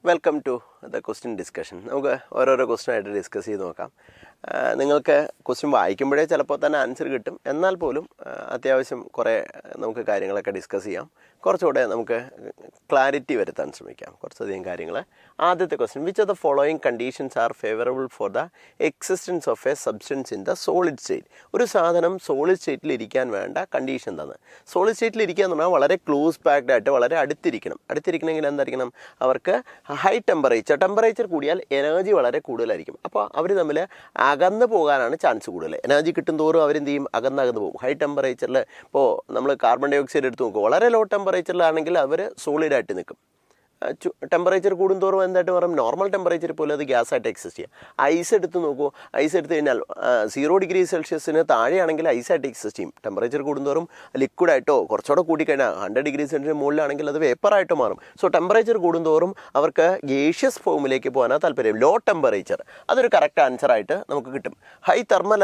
Welcome to the question discussion. നമുക്ക് ഓരോരോ ക്വസ്റ്റ്യനായിട്ട് discuss ചെയ്ത് നോക്കാം. നിങ്ങൾക്ക് ക്വസ്റ്റ്യൻ വായിക്കുമ്പോഴേ ചിലപ്പോൾ തന്നെ ആൻസർ കിട്ടും. എന്നാൽ പോലും അത്യാവശ്യം കുറേ നമുക്ക് കാര്യങ്ങളൊക്കെ ഡിസ്കസ് ചെയ്യാം. കുറച്ചുകൂടെ നമുക്ക് ക്ലാരിറ്റി വരുത്താൻ ശ്രമിക്കാം കുറച്ചധികം കാര്യങ്ങൾ. ആദ്യത്തെ question, which of the following conditions R favourable for the existence of A substance in the solid state? ഒരു സാധനം സോളിഡ് സ്റ്റേറ്റിൽ ഇരിക്കാൻ വേണ്ട കണ്ടീഷൻ എന്താണ്? സോളിഡ് സ്റ്റേറ്റിൽ ഇരിക്കുക എന്ന് പറഞ്ഞാൽ വളരെ ക്ലോസ് പാക്ഡ് ആയിട്ട് വളരെ അടുത്തിരിക്കണമെങ്കിൽ എന്തായിരിക്കണം? അവർക്ക് ഹൈ ടെമ്പറേച്ചർ കൂടിയാൽ എനർജി വളരെ കൂടുതലായിരിക്കും. അപ്പോൾ അവർ തമ്മിൽ അകന്ന് പോകാനാണ് ചാൻസ് കൂടുതൽ. എനർജി കിട്ടും തോറും അവരെന്ത് ചെയ്യും? അകന്ന് പോകും. ഹൈ ടെമ്പറേച്ചറിൽ ഇപ്പോൾ നമ്മൾ കാർബൺ ഡൈ ഓക്സൈഡ് എടുത്ത് നോക്കും, വളരെ ലോ ടെമ്പറേച്ചറിലാണെങ്കിൽ അവർ സോളിഡായിട്ട് നിൽക്കും. ടെമ്പറേച്ചർ കൂടുന്തോറും എന്തായിട്ട് പറയും? നോർമൽ ടെമ്പറേച്ചർ പോലെ അത് ഗ്യാസായിട്ട് എക്സിസ്റ്റ് ചെയ്യാം. ഐസ് എടുത്ത് നോക്കൂ, ഐസ് എടുത്ത് കഴിഞ്ഞാൽ 0 ഡിഗ്രി സെൽഷ്യസിന് താഴെയാണെങ്കിൽ ഐസായിട്ട് എക്സിസ്റ്റ് ചെയ്യും. ടെമ്പറേച്ചർ കൂടുന്തോറും ലിക്വിഡായിട്ടോ കുറച്ചുകൂടെ കൂടിക്കഴിഞ്ഞാൽ 100 ഡിഗ്രി സെൽഷ്യസിന് മുകളിലാണെങ്കിൽ അത് വേപ്പറായിട്ടോ മാറും. സോ ടെമ്പറേച്ചർ കൂടുന്തോറും അവർക്ക് ഗേഷ്യസ് ഫോമിലേക്ക് പോകാനാണ് താല്പര്യം. ലോ ടെമ്പറേച്ചർ അതൊരു കറക്റ്റ് ആൻസറായിട്ട് നമുക്ക് കിട്ടും. ഹൈ തെർമൽ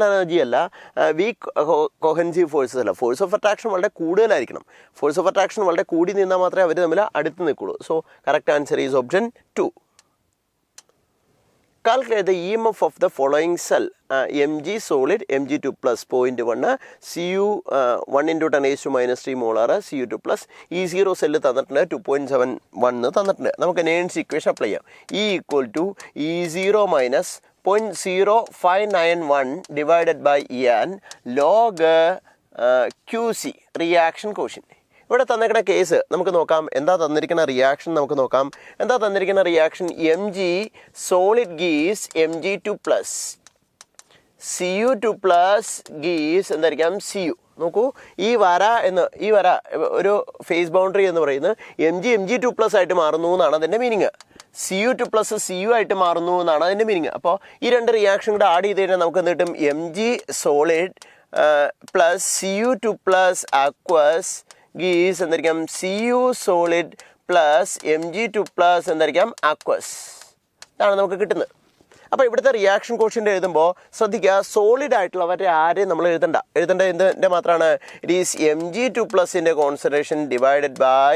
എനർജി അല്ല, വീക്ക് കൊഹൻസീവ് ഫോഴ്സസ് അല്ല, ഫോഴ്സ് ഓഫ് അട്രാക്ഷൻ വളരെ കൂടുതലായിരിക്കണം. ഫോഴ്സ് ഓഫ് അട്രാക്ഷൻ വളരെ കൂടി നിന്നാൽ മാത്രമേ അവർ തമ്മിൽ അടുത്ത് നിൽക്കും. So correct answer is option 2. Calculate the EMF of the following cell: Mg solid, Mg2 plus 0.1, Cu 1 into 10⁻³ molar, Cu2 plus. E0 cell തന്നിട്ടുണ്ട് 2.71 തന്നിട്ടുണ്ട്. നമുക്ക് നേൺസ് ഇക്വേഷൻ അപ്ലൈ ചെയ്യാം. E equal to E0 minus 0.0591 divided by En log QC reaction quotient. ഇവിടെ തന്നിരിക്കുന്ന case നമുക്ക് നോക്കാം. എന്താ തന്നിരിക്കുന്ന റിയാക്ഷൻ നമുക്ക് നോക്കാം. എന്താ തന്നിരിക്കുന്ന റിയാക്ഷൻ? Mg സോളിഡ് ഗീസ് Mg2 പ്ലസ് Cu2 പ്ലസ് ഗീസ് എന്തായിരിക്കാം? Cu. നോക്കൂ, ഈ വര ഒരു ഫേസ് ബൗണ്ടറി എന്ന് പറയുന്നത് Mg2 പ്ലസ് ആയിട്ട് മാറുന്നു എന്നാണ് അതിൻ്റെ മീനിങ്. Cu2 പ്ലസ് Cu ആയിട്ട് മാറുന്നു എന്നാണ് അതിൻ്റെ മീനിങ്. അപ്പോൾ ഈ രണ്ട് റിയാക്ഷൻ കൂടെ ആഡ് ചെയ്ത് കഴിഞ്ഞാൽ നമുക്ക് എന്ത് കിട്ടും? Mg solid plus Cu2 plus aqueous ഗീസ് എന്തായിരിക്കാം? Cu solid plus Mg2 plus എന്തായിരിക്കാം? അക്വസ്. ഇതാണ് നമുക്ക് കിട്ടുന്നത്. അപ്പോൾ ഇവിടുത്തെ റിയാക്ഷൻ കോഷ്യൻ്റ് എഴുതുമ്പോൾ ശ്രദ്ധിക്കുക, സോളിഡ് ആയിട്ടുള്ളവരെ ആരെയും നമ്മൾ എഴുതേണ്ട എന്തിൻ്റെ മാത്രമാണ്? ഇറ്റ് ഈസ് Mg2 പ്ലസിൻ്റെ കോൺസെൻട്രേഷൻ ഡിവൈഡഡ് ബൈ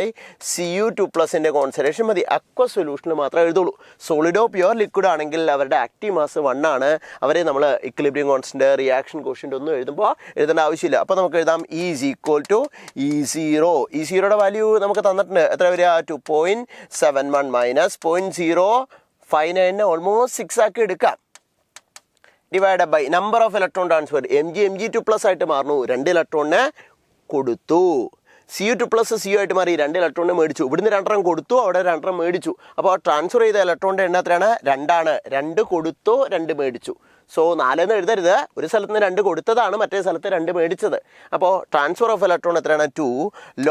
Cu2 പ്ലസിൻ്റെ കോൺസെൻട്രേഷൻ മതി. അക്വസ് സൊല്യൂഷനിൽ മാത്രമേ എഴുതുള്ളൂ. സോളിഡോ പ്യുവർ ലിക്വിഡ് ആണെങ്കിൽ അവരുടെ ആക്റ്റീവ് മാസ് 1 ആണ്. അവരെ നമ്മൾ ഇക്വിലിബ്രിയം കോൺസ്റ്റന്റ്, റിയാക്ഷൻ കോഷ്യൻ്റ് ഒന്നും എഴുതേണ്ട ആവശ്യമില്ല. അപ്പോൾ നമുക്ക് എഴുതാം ഈസ് ഈക്വൽ ടു E0. E0യുടെ വാല്യൂ നമുക്ക് തന്നിട്ടുണ്ട്. എത്ര വരിക? 2.71 മൈനസ് 0.059 ഓൾമോസ്റ്റ് 6 ആക്കി എടുക്കാം. Divide by number of electron transfer. Mg2 plus ആയിട്ട് മാറുന്നു, 2 ഇലക്ട്രോണിനെ കൊടുത്തു. Cu2 പ്ലസ് Cu ആയിട്ട് മാറി, 2 ഇലക്ട്രോണിനെ മേടിച്ചു. ഇവിടുന്ന് 2 കൊടുത്തു, അവിടെ 2 മേടിച്ചു. അപ്പോൾ ട്രാൻസ്ഫർ ചെയ്ത ഇലക്ട്രോണിൻ്റെ എണ്ണം എത്രയാണ്? 2 ആണ്. 2 കൊടുത്തു, 2 മേടിച്ചു. സോ 4 എന്ന് എഴുതരുത്. ഒരു സ്ഥലത്ത് നിന്ന് 2 കൊടുത്തതാണ്, മറ്റേ സ്ഥലത്ത് 2 മേടിച്ചത്. അപ്പോൾ ട്രാൻസ്ഫർ ഓഫ് ഇലക്ട്രോൺ എത്രയാണ്? 2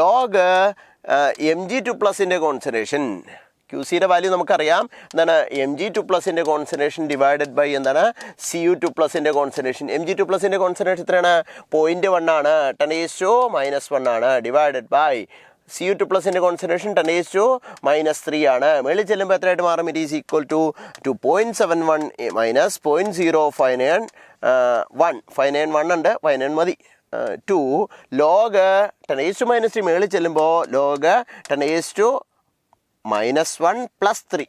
ലോഗ് Mg2 പ്ലസിൻ്റെ കോൺസെൻട്രേഷൻ. QCയുടെ വാല്യൂ നമുക്കറിയാം. എന്താണ്? Mg2 പ്ലസിൻ്റെ കോൺസെൻട്രേഷൻ ഡിവൈഡഡ് ബൈ എന്താണ്? Cu2 പ്ലസിൻ്റെ കോൺസെൻട്രേഷൻ. Mg2 പ്ലസിൻ്റെ കോൺസെൻട്രേഷൻ എത്രയാണ്? 0.1 ആണ്, 10⁻⁻1 ആണ്, ഡിവൈഡഡ് ബൈ Cu2 പ്ലസിൻ്റെ കോൺസെൻട്രേഷൻ 10⁻³ ആണ്. മേളിൽ ചെല്ലുമ്പോൾ എത്രയായിട്ട് മാറും? It is equal to 2.71 minus 0.0591 ഉണ്ട്, 591 മതി. 2 ലോഗ് 10⁻³ മേളിൽ ചെല്ലുമ്പോൾ ലോഗ് 10⁻⁻1 പ്ലസ് 3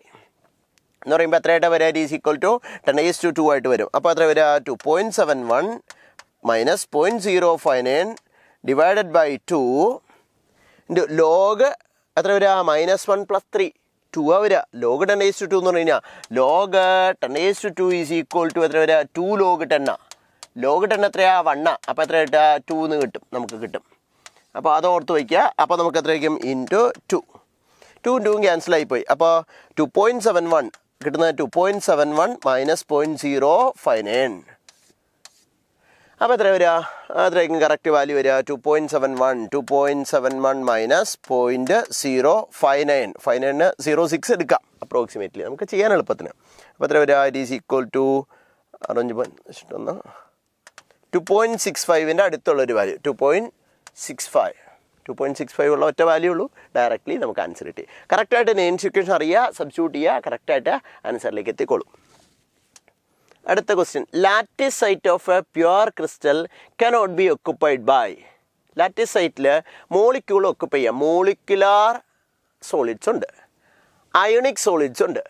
എന്ന് പറയുമ്പോൾ എത്രയായിട്ട് വരിക? ഇറ്റ് ഈസ് ഈക്വൽ ടു 10⁻² ആയിട്ട് വരും. അപ്പോൾ എത്ര വരിക? 2.71 മൈനസ് 0.059 ഡിവൈഡഡ് ബൈ 2 ലോഗ് എത്ര വരിക? -1 പ്ലസ് 3 2 വരിക. ലോഗ് 10⁻² എന്ന് പറഞ്ഞു കഴിഞ്ഞാൽ ലോഗ് 10⁻² ഈസ് ഈക്വൽ ടു എത്ര വരിക? 2 ലോഗ് 10. ലോഗ് 10 എത്രയാ? 1. അപ്പോൾ എത്ര കിട്ടുക? 2 എന്ന് കിട്ടും, നമുക്ക് കിട്ടും. അപ്പോൾ അത് ഓർത്ത് വയ്ക്കുക. അപ്പോൾ നമുക്ക് എത്ര വയ്ക്കും? ഇൻറ്റു 2. 2 ക്യാൻസലായിപ്പോയി. അപ്പോൾ 2.71 കിട്ടുന്നത് 2.71 മൈനസ് 0.059. അപ്പോൾ എത്ര വരിക? അത്രയ്ക്കും കറക്റ്റ് വാല്യൂ വരിക 2.71 മൈനസ് 0.059. 0.06 എടുക്കാം അപ്രോക്സിമേറ്റ്ലി, നമുക്ക് ചെയ്യാൻ എളുപ്പത്തിന്. അപ്പോൾ എത്ര വരിക? ഇറ്റ് ഈസ് ഈക്വൽ ടു 2.65ൻ്റെ അടുത്തുള്ളൊരു വാല്യൂ. 2.65 ഉള്ള ഒറ്റ വാല്യൂ ഉള്ളൂ. ഡയറക്റ്റ്ലി നമുക്ക് ആൻസർ കിട്ടി. കറക്റ്റായിട്ട് നെയിംസ് ഇക്വേഷൻ അറിയുക, സബ്സ്റ്റിറ്റ്യൂട്ട് ചെയ്യുക, കറക്റ്റായിട്ട് ആൻസറിലേക്ക് എത്തിക്കോളും. അടുത്ത question, lattice site of a pure crystal cannot be occupied by. Lattice സൈറ്റിൽ മോളിക്യൂൾ ഒക്കുപ്പൈ ചെയ്യാം. മോളിക്കുലാർ സോളിഡ്സ് ഉണ്ട്. അയോണിക് സോളിഡ്സ് ഉണ്ട്,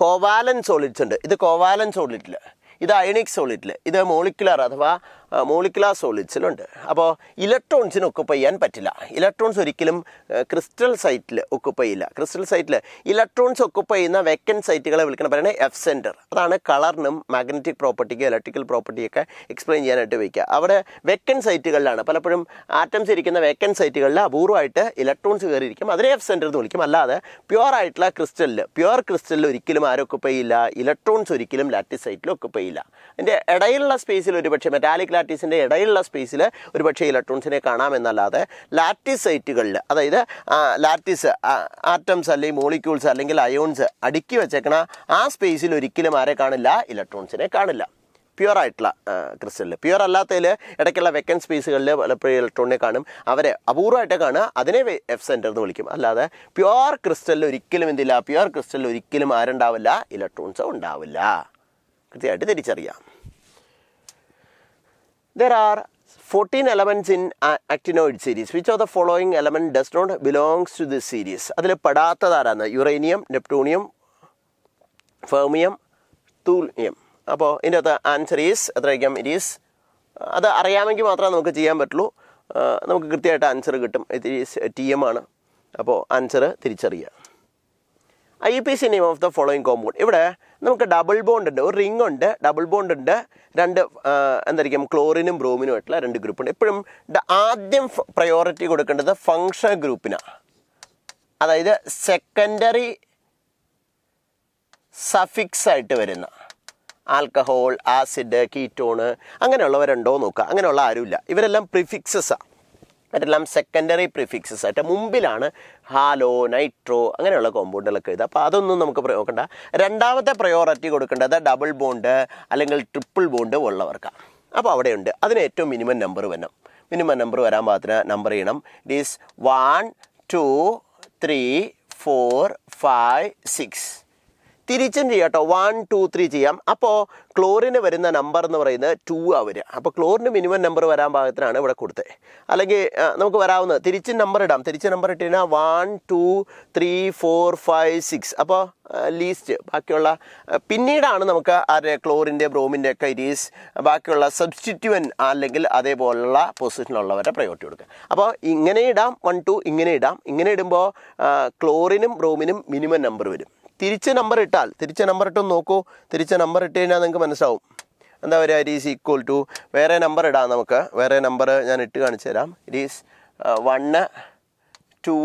കോവാലൻ സോളിഡ്സ് ഉണ്ട്. ഇത് കോവാലൻ സോളിഡിൽ, ഇത് അയണിക് സോളിഡിൽ, ഇത് മോളിക്കുലർ അഥവാ മോളിക്കുലർ സോളിഡ്സിലുണ്ട്. അപ്പോൾ ഇലക്ട്രോൺസിന് ഒക്കുപ്പൈ ചെയ്യാൻ പറ്റില്ല. ഇലക്ട്രോൺസ് ഒരിക്കലും ക്രിസ്റ്റൽ സൈറ്റിൽ ഒക്കുപ്പൈ ചെയ്യില്ല. ക്രിസ്റ്റൽ സൈറ്റിൽ ഇലക്ട്രോൺസ് ഒക്കുപ്പൈ ചെയ്യുന്ന വെക്കൻറ്റ് സൈറ്റുകളെ വിളിക്കണം പറയുന്നത് എഫ് സെൻറ്റർ. അതാണ് കളറിനും മാഗ്നറ്റിക് പ്രോപ്പർട്ടിക്ക് ഇലക്ട്രിക്കൽ പ്രോപ്പർട്ടിയൊക്കെ എക്സ്പ്ലെയിൻ ചെയ്യാനായിട്ട് വയ്ക്കുക. അവിടെ വെക്കൻറ്റ് സൈറ്റുകളിലാണ് പലപ്പോഴും ആറ്റംസ് ഇരിക്കുന്ന വെക്കൻറ്റ് സൈറ്റുകളിൽ അപൂർവമായിട്ട് ഇലക്ട്രോൺസ് കയറിയിരിക്കും. അതിനെ എഫ് സെൻറ്റർ എന്ന് വിളിക്കും. അല്ലാതെ പ്യുവർ ആയിട്ടുള്ള പ്യുവർ ക്രിസ്റ്റലിൽ ഒരിക്കലും ആരും ഒക്കുപ്പൈ ചെയ്യില്ല. ഇലക്ട്രോൺസ് ഒരിക്കലും ലാറ്റിസ് സൈറ്റിൽ ഒക്കുപ്പൈ ചെയ്യില്ല. അതിൻ്റെ ഇടയിലുള്ള സ്പേസിൽ ഒരുപക്ഷെ മെറ്റാലിക് ലാറ്റിസിൻ്റെ ഇടയിലുള്ള സ്പേസിൽ ഒരുപക്ഷെ ഇലക്ട്രോൺസിനെ കാണാമെന്നല്ലാതെ ലാറ്റിസ് സൈറ്റുകളിൽ, അതായത് ലാറ്റിസ് ആറ്റംസ് അല്ലെങ്കിൽ മോളിക്യൂൾസ് അല്ലെങ്കിൽ അയോൺസ് അടുക്കി വെച്ചേക്കണ ആ സ്പേസിൽ ഒരിക്കലും ആരെ കാണില്ല? ഇലക്ട്രോൺസിനെ കാണില്ല. പ്യുവർ ആയിട്ടുള്ള ക്രിസ്റ്റലിൽ. പ്യുവർ അല്ലാത്തതിൽ ഇടയ്ക്കുള്ള വെക്കൻറ്റ് സ്പേസുകളിൽ പലപ്പോഴും ഇലക്ട്രോണിനെ കാണും. അവരെ അപൂർവമായിട്ട് കാണുക, അതിനെ എഫ് സെൻറ്റർ എന്ന് വിളിക്കും. അല്ലാതെ പ്യുവർ ക്രിസ്റ്റലിൽ ഒരിക്കലും എന്തില്ല? പ്യുവർ ക്രിസ്റ്റലിൽ ഒരിക്കലും ആരുണ്ടാവില്ല? ഇലക്ട്രോൺസ് ഉണ്ടാവില്ല. കൃത്യമായിട്ട് തിരിച്ചറിയാം. There are 14 elements in actinoid series. Which of the following element does not belongs to this series? അതിൽ പെടാത്തതാരാണ്? Uranium, neptunium, fermium, thulium. അപ്പോൾ ഇതിൻ്റെ അകത്ത് ആൻസർ ഈസ് എത്രയായിരിക്കാം? ഇറ്റ് ഈസ്, അത് അറിയാമെങ്കിൽ മാത്രമേ നമുക്ക് ചെയ്യാൻ പറ്റുള്ളൂ. നമുക്ക് കൃത്യമായിട്ട് ആൻസർ കിട്ടും. ഇത് ഈസ് TM ആണ്. അപ്പോൾ ആൻസർ തിരിച്ചറിയുക. IUPAC name of the following compound. ഇവിടെ നമുക്ക് ഡബിൾ ബോണ്ട് ഉണ്ട്, ഒരു റിംഗ് ഉണ്ട്, ഡബിൾ ബോണ്ട് ഉണ്ട്, രണ്ട് എന്തായിരിക്കും ക്ലോറിനും ബ്രോമിനും ആയിട്ടുള്ള രണ്ട് ഗ്രൂപ്പ് ഉണ്ട്. എപ്പോഴും ആദ്യം പ്രയോറിറ്റി കൊടുക്കേണ്ടത് ഫങ്ഷണൽ ഗ്രൂപ്പിനാണ്. അതായത് സെക്കൻഡറി സഫിക്സ് ആയിട്ട് വരുന്ന ആൽക്കഹോൾ, ആസിഡ്, കീറ്റോണ് അങ്ങനെയുള്ളവരുണ്ടോ നോക്കുക. അങ്ങനെയുള്ള ആരുമില്ല. ഇവരെല്ലാം പ്രിഫിക്സസാണ്. മറ്റെല്ലാം സെക്കൻഡറി പ്രിഫിക്സസ് ആയിട്ട് മുമ്പിലാണ് ഹാലോ, നൈട്രോ അങ്ങനെയുള്ള കോമ്പൗണ്ടുകളൊക്കെ എഴുതുക. അപ്പോൾ അതൊന്നും നമുക്ക് നോക്കണ്ട. രണ്ടാമത്തെ പ്രയോറിറ്റി കൊടുക്കേണ്ടത് ഡബിൾ ബോണ്ട് അല്ലെങ്കിൽ ട്രിപ്പിൾ ബോണ്ട് ഉള്ളവർക്കാണ്. അപ്പോൾ അവിടെയുണ്ട്. അതിന് ഏറ്റവും മിനിമം നമ്പർ വരണം. മിനിമം നമ്പർ വരാൻ പാകത്തിന് നമ്പർ ചെയ്യണം. It is 1 2 3 4 5 6. തിരിച്ചും ചെയ്യാം കേട്ടോ. 1 2 3 ചെയ്യാം. അപ്പോൾ ക്ലോറിന് വരുന്ന നമ്പർ എന്ന് പറയുന്നത് 2 വരിക. അപ്പോൾ ക്ലോറിന് മിനിമം നമ്പർ വരാൻ പാകത്തിനാണ് ഇവിടെ കൊടുത്തത്. അല്ലെങ്കിൽ നമുക്ക് വരാവുന്നത് തിരിച്ച് നമ്പർ ഇടാം. തിരിച്ച് നമ്പർ ഇട്ട് കഴിഞ്ഞാൽ 1 2 3 4 5 6. അപ്പോൾ ലീസ്റ്റ് ബാക്കിയുള്ള പിന്നീടാണ് നമുക്ക് ആരുടെ ക്ലോറിൻ്റെ ബ്രോമിൻ്റെ ഒക്കെ ഇരീസ് ബാക്കിയുള്ള സബ്സ്റ്റിറ്റ്യൂവൻ അല്ലെങ്കിൽ അതേപോലുള്ള പൊസിഷനിലുള്ളവരുടെ പ്രയോറിറ്റി കൊടുക്കുക. അപ്പോൾ ഇങ്ങനെ ഇടാം. 1 2 ഇങ്ങനെ ഇടാം. ഇങ്ങനെ ഇടുമ്പോൾ ക്ലോറിനും ബ്രോമിനും മിനിമം നമ്പർ വരും. തിരിച്ച് നമ്പർ ഇട്ടാൽ, തിരിച്ച് നമ്പർ ഇട്ടൊന്ന് നോക്കൂ. തിരിച്ച് നമ്പർ ഇട്ട് കഴിഞ്ഞാൽ നിങ്ങൾക്ക് മനസ്സിലാവും എന്താ പറയുക. ഇറ്റ് ഈസ് ഈക്വൽ ടു, വേറെ നമ്പർ ഇടാം നമുക്ക്. വേറെ നമ്പർ ഞാൻ ഇട്ട് കാണിച്ചു തരാം. It is 1 2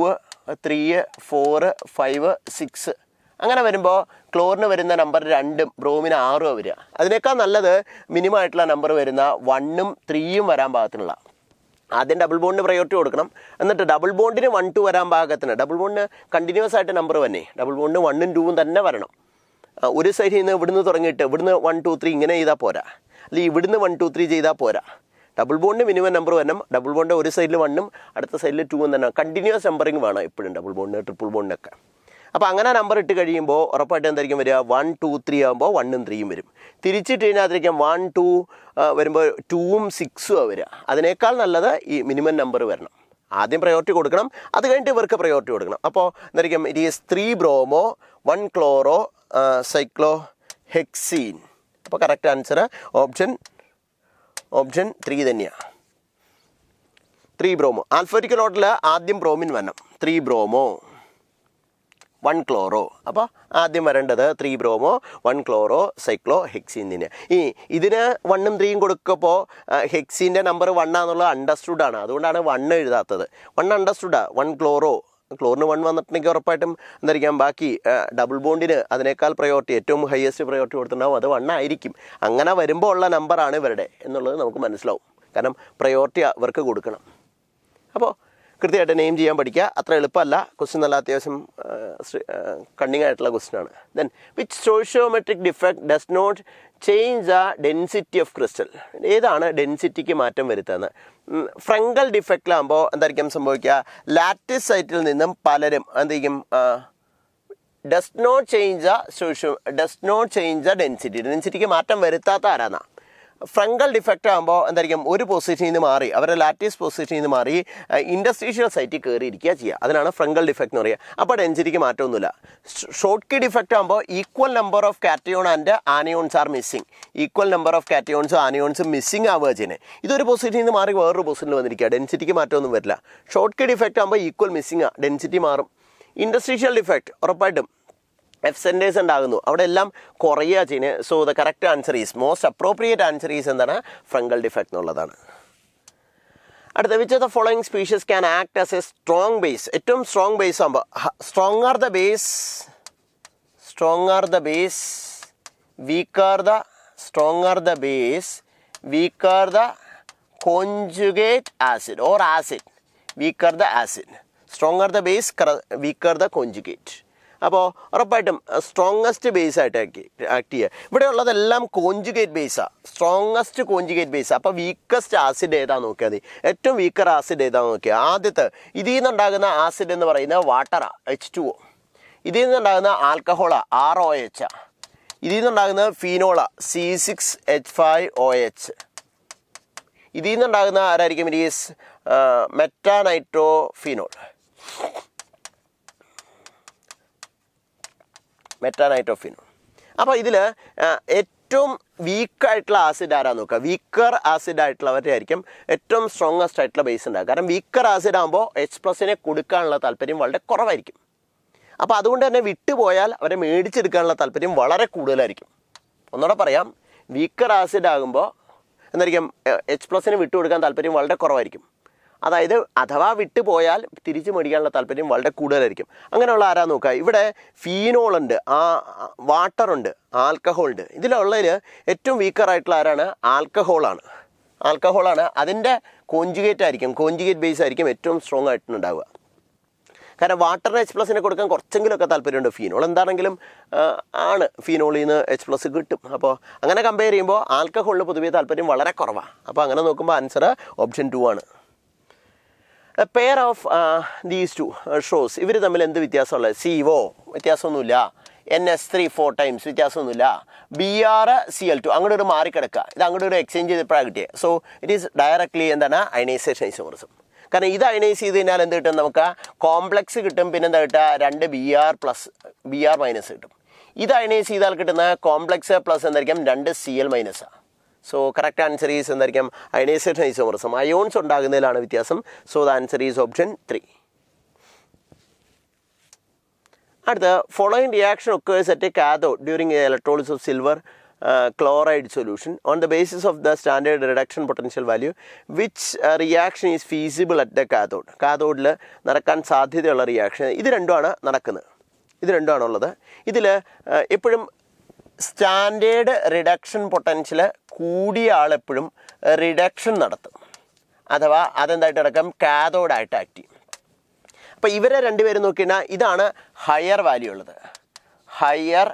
3 4 5 6. അങ്ങനെ വരുമ്പോൾ ക്ലോറിന് വരുന്ന നമ്പർ 2ഉം ബ്രോമിന് 6 വരിക. അതിനേക്കാൾ നല്ലത് മിനിമം ആയിട്ടുള്ള നമ്പർ വരുന്ന 1ഉം 3ഉം വരാൻ പാകത്തിനുള്ള. ആദ്യം ഡബിൾ ബോണ്ടിന് പ്രയോറിറ്റി കൊടുക്കണം. എന്നിട്ട് ഡബിൾ ബോണ്ടിന് 1 2 വരാൻ പാകത്തിന്, ഡബിൾ ബോണ്ടിന് കണ്ടിന്യൂസ് ആയിട്ട് നമ്പർ തന്നെ, ഡബിൾ ബോണ്ടിന് 1ഉം 2ഉം തന്നെ വരണം. ഒരു സൈഡിൽ നിന്ന് ഇവിടുന്ന് തുടങ്ങിയിട്ട് ഇവിടുന്ന് 1 2 3 ഇങ്ങനെ ചെയ്താൽ പോരാ. അല്ലെങ്കിൽ ഇവിടുന്ന് 1 2 3 ചെയ്താൽ പോരാ. ഡബിൾ ബോണ്ടിന് മിനിമം നമ്പർ വരണം. ഡബിൾ ബോണ്ട് ഒരു സൈഡിൽ 1ഉം അടുത്ത സൈഡിൽ 2ഉം തന്നെ. കണ്ടിന്യൂസ് നമ്പറിങ് വേണം എപ്പോഴും ഡബിൾ ബോണ്ടിന്, ട്രിപ്പിൾ ബോണ്ടിനൊക്കെ. അപ്പോൾ അങ്ങനെ നമ്പർ ഇട്ട് കഴിയുമ്പോൾ ഉറപ്പായിട്ട് എന്തായിരിക്കും വരിക? 1 2 3 ആകുമ്പോൾ 1ഉം 3ഉം വരും. തിരിച്ചിട്ട് കഴിഞ്ഞാൽ 1 2 വരുമ്പോൾ 2ഉം 6ഉം വരിക. അതിനേക്കാൾ നല്ലത് ഈ മിനിമം നമ്പർ വരണം. ആദ്യം പ്രയോറിറ്റി കൊടുക്കണം. അത് കഴിഞ്ഞിട്ട് ഇവർക്ക് പ്രയോറിറ്റി കൊടുക്കണം. അപ്പോൾ എന്തായിരിക്കും? It is 3 bromo 1 chloro cyclo ഹെക്സീൻ. അപ്പോൾ കറക്റ്റ് ആൻസർ ഓപ്ഷൻ 3 തന്നെയാണ്. 3 ബ്രോമോ. ആൽഫബറ്റിക്കൽ ഓർഡറിൽ ആദ്യം ബ്രോമിൻ വരണം. 3 ബ്രോമോ 1 ക്ലോറോ. അപ്പോൾ ആദ്യം വരേണ്ടത് 3 ബ്രോമോ 1 ക്ലോറോ സൈക്ലോ ഹെക്സീൻ തന്നെ. ഇതിന് 1ഉം 3ഉം കൊടുക്കുമ്പോൾ ഹെക്സീൻ്റെ നമ്പർ 1 ആണെന്നുള്ളത് അണ്ടർസ്റ്റുഡ് ആണ്. അതുകൊണ്ടാണ് 1 എഴുതാത്തത്. 1 അണ്ടർസ്റ്റുഡാണ്. 1 ക്ലോറോ, ക്ലോറിന് 1 വന്നിട്ടുണ്ടെങ്കിൽ ഉറപ്പായിട്ടും എന്തായിരിക്കാം ബാക്കി ഡബിൾ ബോണ്ടിന് അതിനേക്കാൾ പ്രയോറിറ്റി, ഏറ്റവും ഹയസ്റ്റ് പ്രയോറിറ്റി കൊടുത്തിട്ടുണ്ടാവും. അത് 1 ആയിരിക്കും. അങ്ങനെ വരുമ്പോൾ ഉള്ള നമ്പറാണ് ഇവരുടെ എന്നുള്ളത് നമുക്ക് മനസ്സിലാവും. കാരണം പ്രയോറിറ്റി അവർക്ക് കൊടുക്കണം. അപ്പോൾ കൃത്യമായിട്ട് നെയിം ചെയ്യാൻ പഠിക്കുക. അത്ര എളുപ്പമല്ല. ക്വസ്റ്റ്യൻ നല്ല അത്യാവശ്യം കണ്ണിങ് ആയിട്ടുള്ള ക്വസ്റ്റ്യൻ ആണ്. Then which stoichiometric defect does not change the density of crystal. ഏതാണ് ഡെൻസിറ്റിക്ക് മാറ്റം വരുത്തുന്നത്? ഫ്രങ്കൽ ഡിഫക്റ്റിലാകുമ്പോൾ എന്തായിരിക്കും സംഭവിക്കുക? ലാറ്റിസ് സൈറ്റിൽ നിന്നും പലരും എന്തായിരിക്കും does not change the density. ഡെൻസിറ്റിക്ക് മാറ്റം വരുത്താത്ത ആരാന്നാ? ഫ്രങ്കൽ ഡിഫക്റ്റ് ആകുമ്പോൾ എന്തായിരിക്കും ഒരു പൊസിഷനിൽ നിന്ന് മാറി അവരുടെ ലാറ്റീസ് പൊസിഷനിൽ നിന്ന് മാറി ഇൻഡസ്ട്രീഷ്യൽ സൈറ്റിൽ കയറിയിരിക്കുക ചെയ്യുക. അതിനാണ് ഫ്രങ്കൽ ഡിഫക്റ്റ് എന്ന് പറയുക. അപ്പോൾ ഡെൻസിറ്റിക്ക് മാറ്റമൊന്നുമില്ല. ഷോർട്ട് കീ ഡിഫക്റ്റ് ആകുമ്പോൾ equal number of cation and anions are missing. Equal number of കാറ്റയോൺസും ആനിയോൺസും മിസ്സിങ് ആവുക ചെയ്യുന്നത്. ഇതൊരു പൊസിഷനിൽ നിന്ന് മാറി വേറൊരു പൊസിഷനിൽ വന്നിരിക്കുക. ഡെൻസിറ്റിക്ക് മാറ്റമൊന്നും വരില്ല. ഷോർട്ട് കീ ഡിഫക്റ്റ് ആകുമ്പോൾ ഈക്വൽ മിസ്സിങ് ഡെൻസിറ്റി മാറും. ഇൻഡസ്ട്രീഷ്യൽ ഡിഫക്റ്റ് ഉറപ്പായിട്ടും എഫ് സെൻറ്റേഴ്സ് ഉണ്ടാകുന്നു, അവിടെ എല്ലാം കുറയുക ചെയ്യുന്നത്. So the correct answer is most appropriate answer is എന്താണ്? ഫ്രങ്കൽ ഡിഫക്റ്റ് എന്നുള്ളതാണ്. അടുത്ത which of the following species can act as A strong base? ഏറ്റവും സ്ട്രോങ് ബേസ് ആകുമ്പോൾ strong are the base, weaker the conjugate acid or acid, weaker the acid. Stronger the base, weaker the conjugate. അപ്പോൾ ഉറപ്പായിട്ടും strongest base ആയിട്ട് act ചെയ്യുക. ഇവിടെ ഉള്ളതെല്ലാം conjugate ബേസാണ്, strongest conjugate ബേസാണ്. അപ്പോൾ weakest acid ഏതാണെന്ന് നോക്കിയാൽ മതി. ഏറ്റവും വീക്കർ ആസിഡ് ഏതാണെന്ന് നോക്കിയാൽ ആദ്യത്തെ ഇതിൽ നിന്നുണ്ടാകുന്ന ആസിഡ് എന്ന് പറയുന്നത് വാട്ടറാണ്, H2O. ഇതിൽ നിന്നുണ്ടാകുന്ന ആൽക്കഹോളാണ്, ROH. ഇതിൽ നിന്നുണ്ടാകുന്ന ഫീനോളാണ്, C6H5OH. ഇതിൽ നിന്നുണ്ടാകുന്ന ആരായിരിക്കും? It is meta nitrophenol. അപ്പോൾ ഇതിൽ ഏറ്റവും വീക്കായിട്ടുള്ള ആസിഡ് ആരാന്ന് നോക്കുക. വീക്കർ ആസിഡ് ആയിട്ടുള്ളവരുടെ ആയിരിക്കും ഏറ്റവും സ്ട്രോങ്ങസ്റ്റ് ആയിട്ടുള്ള ബേസ് ഉണ്ടാകുക. കാരണം വീക്കർ ആസിഡ് ആകുമ്പോൾ H+ കൊടുക്കാനുള്ള താല്പര്യം വളരെ കുറവായിരിക്കും. അപ്പോൾ അതുകൊണ്ട് തന്നെ വിട്ടുപോയാൽ അവരെ മേടിച്ചെടുക്കാനുള്ള താല്പര്യം വളരെ കൂടുതലായിരിക്കും. ഒന്നുകൂടെ പറയാം, വീക്കർ ആസിഡ് ആകുമ്പോൾ എന്തായിരിക്കും? H+ വിട്ടുകൊടുക്കാൻ താല്പര്യം വളരെ കുറവായിരിക്കും. അതായത് അഥവാ വിട്ടുപോയാൽ തിരിച്ച് മേടിക്കാനുള്ള താല്പര്യം വളരെ കൂടുതലായിരിക്കും. അങ്ങനെയുള്ള ആരാ നോക്കുക. ഇവിടെ ഫീനോളുണ്ട്, വാട്ടറുണ്ട്, ആൽക്കഹോളുണ്ട്. ഇതിലുള്ളതിൽ ഏറ്റവും വീക്കറായിട്ടുള്ള ആരാണ്? ആൽക്കഹോളാണ്. അതിൻ്റെ കോഞ്ചുഗേറ്റ് ബേസ് ആയിരിക്കും ഏറ്റവും സ്ട്രോങ് ആയിട്ടുണ്ടാവുക. കാരണം വാട്ടറിന് H+ കൊടുക്കാൻ കുറച്ചെങ്കിലുമൊക്കെ താല്പര്യമുണ്ട്. ഫീനോൾ എന്താണെങ്കിലും ആണ്, ഫീനോളിൽ നിന്ന് H+ കിട്ടും. അപ്പോൾ അങ്ങനെ കമ്പയർ ചെയ്യുമ്പോൾ ആൽക്കഹോളിന് പൊതുവേ താല്പര്യം വളരെ കുറവാണ്. അപ്പോൾ അങ്ങനെ നോക്കുമ്പോൾ ആൻസർ ഓപ്ഷൻ 2 ആണ്. A pair of these two shows ഇവർ തമ്മിൽ എന്ത് വ്യത്യാസമുള്ളത്? CO വ്യത്യാസമൊന്നുമില്ല, NH3 4 times വ്യത്യാസമൊന്നുമില്ല, BrCl2 അങ്ങോട്ട് ഒരു മാറിക്കിടക്കുക. ഇത് അങ്ങോട്ട് ഒരു എക്സ്ചേഞ്ച് ചെയ്തപ്പോഴാണ് കിട്ടിയത്. സോ ഇറ്റ് ഈസ് ഡയറക്ട്ലി എന്താണ്? Ionisation isomerism. കാരണം ഇത് അയണൈസ് ചെയ്ത് കഴിഞ്ഞാൽ എന്ത് കിട്ടും? നമുക്ക് കോംപ്ലക്സ് കിട്ടും. പിന്നെ എന്താ കിട്ടുക? 2 Br- കിട്ടും. ഇത് അയണൈസ് ചെയ്താൽ കിട്ടുന്ന കോംപ്ലക്സ് പ്ലസ് എന്തായിരിക്കും? 2 Cl-. So correct answer is എന്തായിരിക്കും? Ionisation isomerism. അയോൺസ് ഉണ്ടാകുന്നതിലാണ് വ്യത്യാസം. So the answer is option 3. അടുത്ത following reaction occurs at a cathode during electrolysis of silver chloride solution on the basis of the standard reduction potential value, which reaction is feasible at the cathode? കാഥോഡിൽ നടക്കാൻ സാധ്യതയുള്ള reaction ഇത് രണ്ടുമാണ് നടക്കുന്നത്. ഇത് രണ്ടുമാണുള്ളത്. ഇതിൽ എപ്പോഴും standard reduction potential കൂടിയ ആളെപ്പോഴും reduction നടത്തും, അഥവാ അതെന്തായിട്ട് നടക്കും? കാഥോഡായിട്ട് ആക്ട് ചെയ്യും. അപ്പോൾ ഇവരെ രണ്ടുപേരും നോക്കിയാൽ ഇതാണ് ഹയർ വാല്യൂ ഉള്ളത്, ഹയർ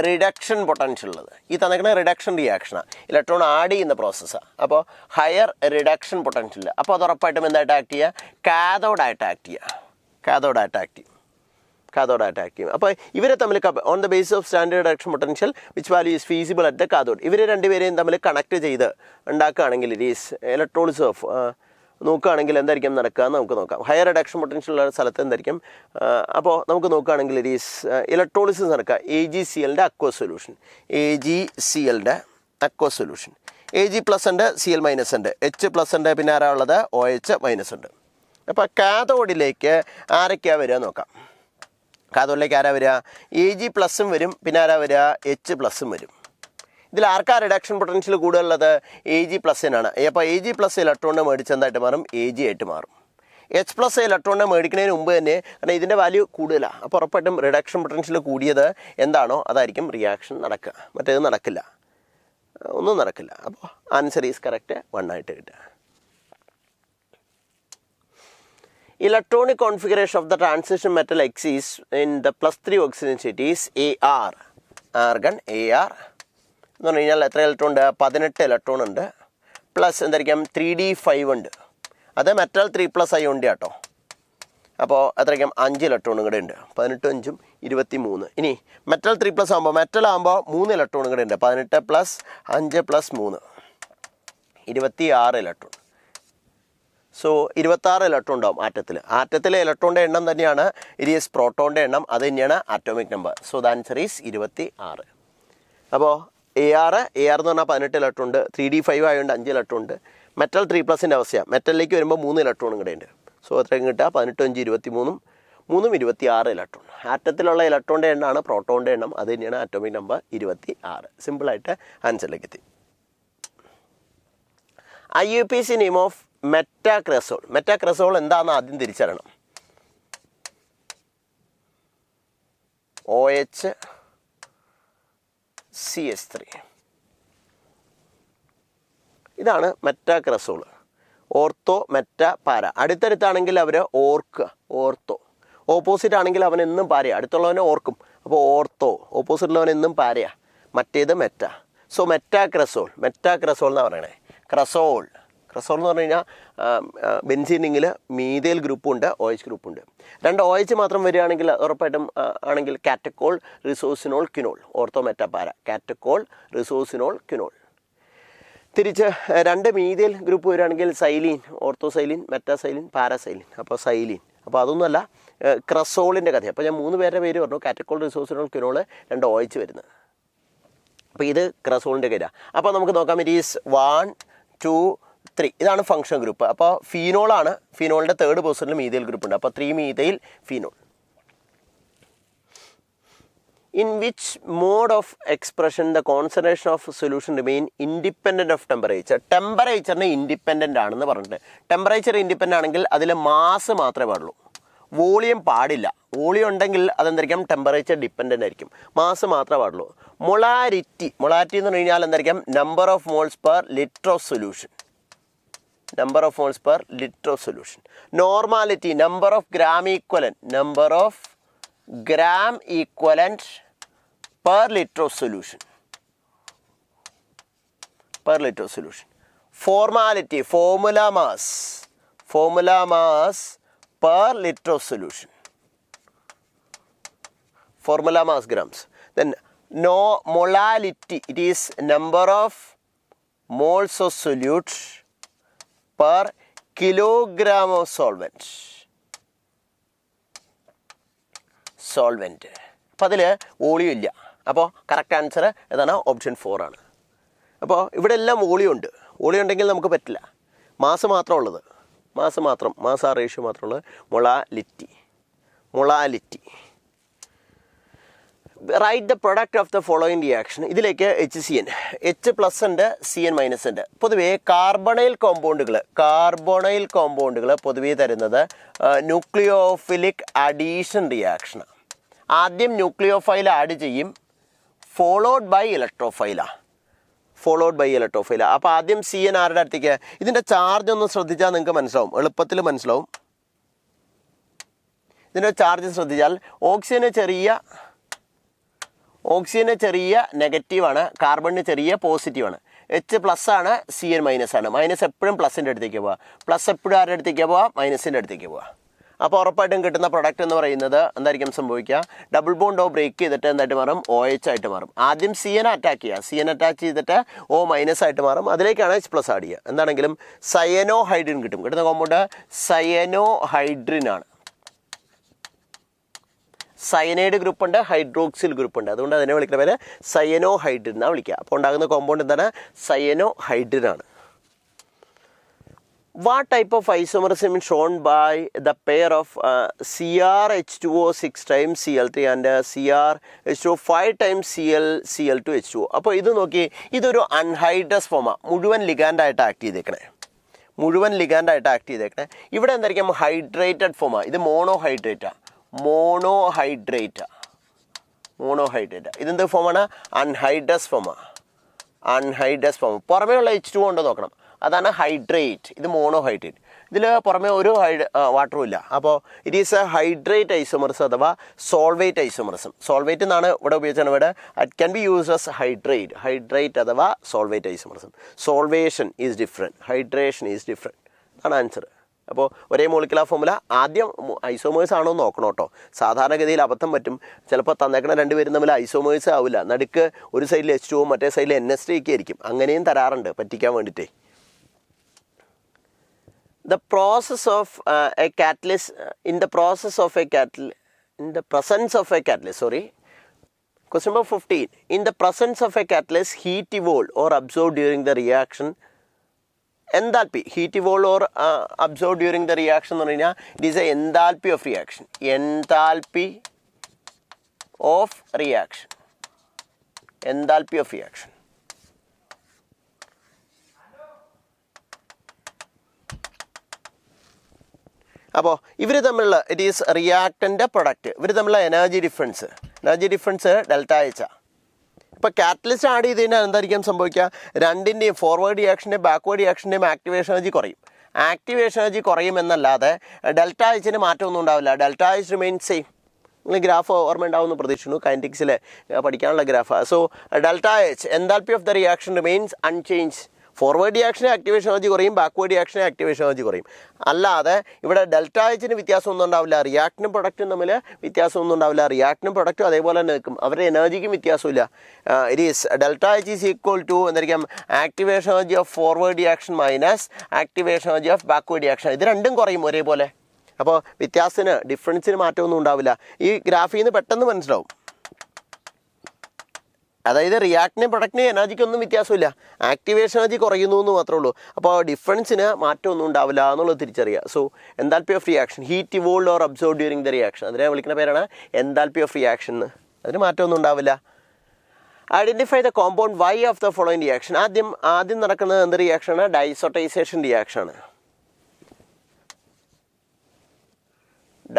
റിഡക്ഷൻ പൊട്ടൻഷ്യൽ ഉള്ളത്. ഈ തന്നിരിക്കുന്ന റിഡക്ഷൻ റിയാക്ഷനാണ്, ഇലക്ട്രോൺ ആഡ് ചെയ്യുന്ന പ്രോസസ്സാണ്. അപ്പോൾ ഹയർ റിഡക്ഷൻ പൊട്ടൻഷ്യൽ. അപ്പോൾ അത് ഉറപ്പായിട്ടും എന്തായിട്ട് ആക്ട് ചെയ്യുക? കാഥോഡായിട്ട് ആക്ട് ചെയ്യും. അപ്പോൾ ഇവരെ തമ്മിൽ on the basis of standard reduction potential which value is feasible at the cathode, ഇവർ രണ്ടുപേരെയും തമ്മിൽ കണക്ട് ചെയ്ത് ഉണ്ടാക്കുകയാണെങ്കിൽ ഇറ്റ് ഈസ് ഇലക്ട്രോളിസിസ് ഓഫ് നോക്കുകയാണെങ്കിൽ എന്തായിരിക്കും നടക്കുക എന്ന് നമുക്ക് നോക്കാം. ഹയർ റിഡക്ഷൻ പൊട്ടൻഷ്യൽ ഉള്ള സ്ഥലത്ത് എന്തായിരിക്കും? അപ്പോൾ നമുക്ക് നോക്കുകയാണെങ്കിൽ ഇറ്റ് ഈസ് ഇലക്ട്രോളിസിസ് നടക്കുക. AgClൻ്റെ അക്വസ് സൊല്യൂഷൻ, Ag+ ഉണ്ട്, Cl- ഉണ്ട്, H+ ഉണ്ട്, പിന്നെ ആരാ ഉള്ളത്? OH- ഉണ്ട്. അപ്പോൾ കാഥോഡിലേക്ക് ആരൊക്കെയാണ് വരിക നോക്കാം. കാഥോഡിലേക്ക് ആരാ വരിക? Ag+ വരും, പിന്നെ ആരാ വരിക? H+ വരും. ഇതിൽ ആർക്കാ റിഡക്ഷൻ പൊട്ടൻഷ്യൽ കൂടുതലുള്ളത്? Ag+നാണ്. അപ്പോൾ Ag+ ഇലക്ട്രോണിനെ മേടിച്ച് എന്തായിട്ട് മാറും? Ag ആയിട്ട് മാറും. H+ ഇലക്ട്രോണിനെ മേടിക്കുന്നതിന് മുമ്പ് തന്നെ, കാരണം ഇതിൻ്റെ വാല്യൂ കൂടുതലാണ്. അപ്പോൾ ഉറപ്പായിട്ടും റിഡക്ഷൻ പൊട്ടൻഷ്യൽ കൂടിയത് എന്താണോ അതായിരിക്കും റിയാക്ഷൻ നടക്കുക, മറ്റേത് നടക്കില്ല, ഒന്നും നടക്കില്ല. അപ്പോൾ ആൻസർ ഈസ് കറക്റ്റ് 1 ആയിട്ട് കിട്ടുക. Electronic configuration of the transition metal X is in the +3 oxygen state is AR, argon AR എന്ന് പറഞ്ഞു കഴിഞ്ഞാൽ എത്ര ഇലക്ട്രോൺ ഉണ്ട്? 18 ഇലക്ട്രോൺ ഉണ്ട്. പ്ലസ് എന്തായിരിക്കും? 3d5 ഉണ്ട്. അത് മെറ്റൽ 3+ അയോണിൻ്റെ കേട്ടോ. അപ്പോൾ എത്രയ്ക്കും? 5 ഇലക്ട്രോണും കൂടെ ഉണ്ട്. 18 5 23. ഇനി മെറ്റൽ 3+ ആകുമ്പോൾ, മെറ്റൽ ആകുമ്പോൾ 3 ഇലക്ട്രോണും കൂടെ ഉണ്ട്. 18 + 5 + 3 26 ഇലക്ട്രോൺ. സോ 26 ഇലക്ട്രോൺ ഉണ്ടാവും ആറ്റത്തിലെ ഇലക്ട്രോണിൻ്റെ എണ്ണം തന്നെയാണ് ഇറ്റ് ഈസ് പ്രോട്ടോണിൻ്റെ എണ്ണം, അത് തന്നെയാണ് atomic number. So the answer is 26. അപ്പോൾ AR എന്ന് പറഞ്ഞാൽ 18 ഇലക്ട്രോൺ ഉണ്ട്, 3d5 ആയതുകൊണ്ട് 5 ഇലക്ട്രോൺ ഉണ്ട്. മെറ്റൽ 3+ അവസ്ഥയാണ്. മെറ്റലിലേക്ക് വരുമ്പോൾ 3 ഇലക്ട്രോണും കൂടെ ഉണ്ട്. സോ അത്രയും കിട്ടുക 18 5 23 26 ഇലക്ട്രോൺ. ആറ്റത്തിലുള്ള ഇലക്ട്രോണിൻ്റെ എണ്ണമാണ് പ്രോട്ടോണിൻ്റെ എണ്ണം, അത് തന്നെയാണ് ആറ്റോമിക് നമ്പർ 26. സിമ്പിളായിട്ട് ആൻസറിലേക്ക് എത്തി. IUPAC name of meta cresol. Meta cresol എന്താണെന്ന് ആദ്യം തിരിച്ചറിയണം. OHCH3 ഇതാണ് മെറ്റാക്രസോൾ. ഓർത്തോ, മെറ്റാ, പാര. അടുത്തടുത്താണെങ്കിൽ അവർ ഓർക്കുക, ഓർത്തോ. ഓപ്പോസിറ്റ് ആണെങ്കിൽ അവൻ എന്നും പാരയാണ്, അടുത്തുള്ളവനെ ഓർക്കും. അപ്പോൾ ഓർത്തോ, ഓപ്പോസിറ്റുള്ളവൻ എന്നും പാരയാണ്, മറ്റേത് മെറ്റ. സോ മെറ്റാക്രസോൾ എന്നാണ് പറയണേ. ക്രസോൾ എന്ന് പറഞ്ഞു കഴിഞ്ഞാൽ ബെൻസീനിങ്ങിൽ മീഥൈൽ ഗ്രൂപ്പുണ്ട്, OH ഗ്രൂപ്പുണ്ട്. 2 OH മാത്രം വരികയാണെങ്കിൽ ഉറപ്പായിട്ടും ആണെങ്കിൽ കാറ്റക്കോൾ, റിസോസിനോൾ, ക്വിനോൾ. ഓർത്തോ, മെറ്റാ, പാര. കാറ്റക്കോൾ, റിസോസിനോൾ, ക്വിനോൾ. തിരിച്ച് 2 മീഥൈൽ ഗ്രൂപ്പ് വരികയാണെങ്കിൽ സൈലീൻ, ഓർത്തോസൈലീൻ, മെറ്റാസൈലീൻ, പാരാസൈലീൻ. അപ്പോൾ സൈലീൻ. അപ്പോൾ അതൊന്നുമല്ല ക്രസോളിൻ്റെ കഥ. അപ്പോൾ ഞാൻ 3 പേരുടെ പേര് പറഞ്ഞു, കാറ്റക്കോൾ, റിസോസിനോൾ, ക്വിനോൾ, 2 OH വരുന്നത്. അപ്പോൾ ഇത് ക്രസോളിൻ്റെ കഥ. അപ്പോൾ നമുക്ക് നോക്കാം. It is 1 2 3. ഇതാണ് ഫങ്ഷൻ ഗ്രൂപ്പ്. അപ്പോൾ ഫീനോളാണ്. ഫീനോളിൻ്റെ 3rd പൊസിഷനിൽ മീഥൈൽ ഗ്രൂപ്പ് ഉണ്ട്. അപ്പോൾ 3 methyl phenol. In which mode of expression the concentration of solution remain independent of temperature? ടെമ്പറേച്ചറിന് ഇൻഡിപെൻഡൻ്റ് ആണെന്ന് പറഞ്ഞിട്ട്. ടെമ്പറേച്ചർ ഇൻഡിപെൻഡൻ്റ് ആണെങ്കിൽ അതിൽ മാസ് മാത്രമേ പാടുള്ളൂ, വോളിയം പാടില്ല. വോളിയം ഉണ്ടെങ്കിൽ അതെന്തായിരിക്കും, ടെമ്പറേച്ചർ ഡിപ്പെൻഡൻ്റ് ആയിരിക്കും. മാസ് മാത്രമേ പാടുള്ളൂ. മൊളാരിറ്റി എന്ന് പറഞ്ഞു കഴിഞ്ഞാൽ എന്തായിരിക്കും, number of moles per litre of solution. Normality, number of gram equivalent per liter of solution. Formality, formula mass per liter of solution. Formula mass grams. Then no molality, it is number of moles of solute per kilogram of solvent. അപ്പോൾ അതിൽ volume ഇല്ല. അപ്പോൾ correct answer ഏതാണ്, option 4 ആണ്. അപ്പോൾ ഇവിടെ എല്ലാം volume ഉണ്ടെങ്കിൽ നമുക്ക് പറ്റില്ല. മാസ് മാത്രം ഉള്ളത്, മാസ് ആ റേഷ്യോ മാത്രമുള്ളത്. Molality. Write the product of the following reaction. ഇതിലേക്ക് HCN, H+ ഉണ്ട്, CN- ഉണ്ട്. പൊതുവേ കാർബണൈൽ കോമ്പൗണ്ടുകൾ പൊതുവേ തരുന്നത് ന്യൂക്ലിയോഫിലിക് അഡീഷൻ റിയാക്ഷനാണ്. ആദ്യം ന്യൂക്ലിയോഫൈൽ ആഡ് ചെയ്യും, ഫോളോഡ് ബൈ ഇലക്ട്രോഫൈലാണ്. അപ്പോൾ ആദ്യം CN ആരുടെ അടുത്തേക്ക്. ഇതിൻ്റെ ചാർജ് ഒന്ന് ശ്രദ്ധിച്ചാൽ നിങ്ങൾക്ക് മനസ്സിലാവും, എളുപ്പത്തിൽ മനസ്സിലാവും. ഇതിൻ്റെ ചാർജ് ശ്രദ്ധിച്ചാൽ ഓക്സിജന് ചെറിയ നെഗറ്റീവാണ്, കാർബണിന് ചെറിയ പോസിറ്റീവാണ്. H+ ആണ്, CN- ആണ്. മൈനസ് എപ്പോഴും പ്ലസിൻ്റെ അടുത്തേക്ക് പോവുക, പ്ലസ് എപ്പോഴും ആരുടെ അടുത്തേക്ക് പോവുക, മൈനസിൻ്റെ അടുത്തേക്ക് പോവുക. അപ്പോൾ ഉറപ്പായിട്ടും കിട്ടുന്ന പ്രൊഡക്റ്റ് എന്ന് പറയുന്നത് എന്തായിരിക്കും സംഭവിക്കുക, ഡബിൾ ബോണ്ട് ബ്രേക്ക് ചെയ്തിട്ട് എന്തായിട്ട് മാറും, OH ആയിട്ട് മാറും. ആദ്യം CN അറ്റാക്ക് ചെയ്തിട്ട് O- ആയിട്ട് മാറും. അതിലേക്കാണ് H+ ആഡ് ചെയ്യുക. എന്താണെങ്കിലും സയനോഹൈഡ്രിൻ കിട്ടും. കിട്ടുന്ന കോമ്പൗണ്ട് സയനോഹൈഡ്രിൻ ആണ്. സയനൈഡ് ഗ്രൂപ്പ് ഉണ്ട്, ഹൈഡ്രോക്സിൽ ഗ്രൂപ്പ് ഉണ്ട്. അതുകൊണ്ട് അതിനെ വിളിക്കുന്ന പേര് സയനോഹൈഡ്രിൻ എന്നാണ് വിളിക്കുക. അപ്പോൾ ഉണ്ടാകുന്ന കോമ്പൗണ്ട് എന്താണ്, സയനോഹൈഡ്രിൻ ആണ്. What type of isomerism is shown by the pair of CrH2O 6 times Cl3 and CrH2O 5 times Cl2 H2O? അപ്പോൾ ഇത് നോക്കി, ഇതൊരു അൺഹൈഡ്രസ് ഫോമാണ്, മുഴുവൻ ലിഗാൻഡായിട്ട് ആക്ട് ചെയ്തേക്കണേ. ഇവിടെ എന്തായിരിക്കും, ഹൈഡ്രേറ്റഡ് ഫോമാണ്. ഇത് മോണോഹൈഡ്രേറ്റാണ്. ഇതെന്ത് ഫോമാണ്, അൺഹൈഡ്രസ് ഫോമാണ്. പുറമേ ഉള്ള H2O ഉണ്ടോ നോക്കണം, അതാണ് ഹൈഡ്രേറ്റ്. ഇത് മോണോഹൈഡ്രേറ്റ്. ഇതിൽ പുറമെ ഒരു വാട്ടറും ഇല്ല. അപ്പോൾ it is a hydrate isomerism അഥവാ സോൾവേറ്റ് ഐസോമറിസം. സോൾവേറ്റ് എന്നാണ് ഇവിടെ ഉപയോഗിച്ചാണ്. ഇവിടെ it can be use as hydrate അഥവാ solvate isomerism. Solvation is different, hydration is different. അതാണ് ആൻസർ. അപ്പോൾ ഒരേ മോളിക്കുലർ ഫോമുല ആദ്യം ഐസോമേഴ്സ് ആണോ എന്ന് നോക്കണം കേട്ടോ. സാധാരണഗതിയിൽ അബദ്ധം പറ്റും. ചിലപ്പോൾ തന്നേക്കണ രണ്ടുപേരും തമ്മിൽ ഐസോമേഴ്സ് ആവില്ല. നടുക്ക് ഒരു സൈഡിൽ H2O മറ്റേ സൈഡിൽ NH3 ഒക്കെ ആയിരിക്കും. അങ്ങനെയും തരാറുണ്ട് പറ്റിക്കാൻ വേണ്ടിയിട്ടേ. the process of a catalyst in the presence of a catalyst, question number 15, in the presence of a catalyst, heat evolved or absorbed during the reaction. Enthalpy, heat evolved or absorbed during the reaction എന്ന് പറഞ്ഞാൽ it is a enthalpy of reaction. Enthalpy of reaction. Enthalpy of reaction. അപ്പോൾ ഇവർ തമ്മിലുള്ള it is റിയാക്ടൻ്റെ product, ഇവർ തമ്മിലുള്ള energy difference delta H. ഇപ്പോൾ catalyst add ചെയ്ത് കഴിഞ്ഞാൽ എന്തായിരിക്കും സംഭവിക്കുക? രണ്ടിൻ്റെയും ഫോർവേഡ് റിയാക്ഷൻ്റെയും ബാക്ക്വേർഡ് റിയാക്ഷൻ്റെയും ആക്ടിവേഷൻ എനർജി കുറയും. ആക്ടിവേഷൻ എനർജി കുറയുമെന്നല്ലാതെ ഡെൽറ്റ എച്ചിന് മാറ്റമൊന്നും ഉണ്ടാവില്ല. Delta H remain same. നിങ്ങൾ ഗ്രാഫ് ഓർമ്മ ഉണ്ടാവുമെന്ന് പ്രതീക്ഷിക്കുന്നു, കൈനറ്റിക്സിൽ പഠിക്കാനുള്ള graph. So delta H enthalpy of the reaction remains unchange. Forward റിയാക്ഷന് ആക്ടിവേഷൻ എനർജി കുറയും, ബാക്ക്വേർഡ് റിയാക്ഷന് ആക്ടിവേഷൻ എനർജി കുറയും. അല്ലാതെ ഇവിടെ ഡെൽറ്റ എച്ചിന് വ്യത്യാസമൊന്നും ഉണ്ടാവില്ല, റിയാക്ടനും പ്രൊഡക്റ്റും തമ്മിൽ വ്യത്യാസമൊന്നും ഉണ്ടാവില്ല. റിയാക്ടനും പ്രൊഡക്റ്റും അതേപോലെ തന്നെ നിൽക്കും, അവരുടെ എനർജിക്കും വ്യത്യാസമില്ല. It is delta H is equal to എന്തായിരിക്കും? Activation energy of forward reaction minus activation energy of backward reaction. ഇത് രണ്ടും കുറയും ഒരേപോലെ. അപ്പോൾ വ്യത്യാസത്തിന് ഡിഫറൻസിന് മാറ്റമൊന്നും ഉണ്ടാവില്ല. ഈ ഗ്രാഫിൽ നിന്ന് പെട്ടെന്ന് മനസ്സിലാവും. അതായത് റിയാക്ടിനും പ്രൊഡക്റ്റിനും എനർജിക്കൊന്നും വ്യത്യാസമില്ല, ആക്ടിവേഷൻ എനർജി കുറയുന്നു എന്ന് മാത്രമേ ഉള്ളൂ. അപ്പോൾ ഡിഫറൻസിന് മാറ്റമൊന്നും ഉണ്ടാവില്ല എന്നുള്ളത് തിരിച്ചറിയുക. So enthalpy of reaction, heat evolved or absorb during the reaction, അതിനെ വിളിക്കുന്ന പേരാണ് എൻതാൽപ്പി ഓഫ് റിയാക്ഷൻ എന്ന്. അതിന് മാറ്റമൊന്നും ഉണ്ടാവില്ല. Identify the compound y of the following reaction. ആദ്യം നടക്കുന്നത് എന്ത് റിയാക്ഷനാണ്? ഡൈസോട്ടൈസേഷൻ റിയാക്ഷനാണ്.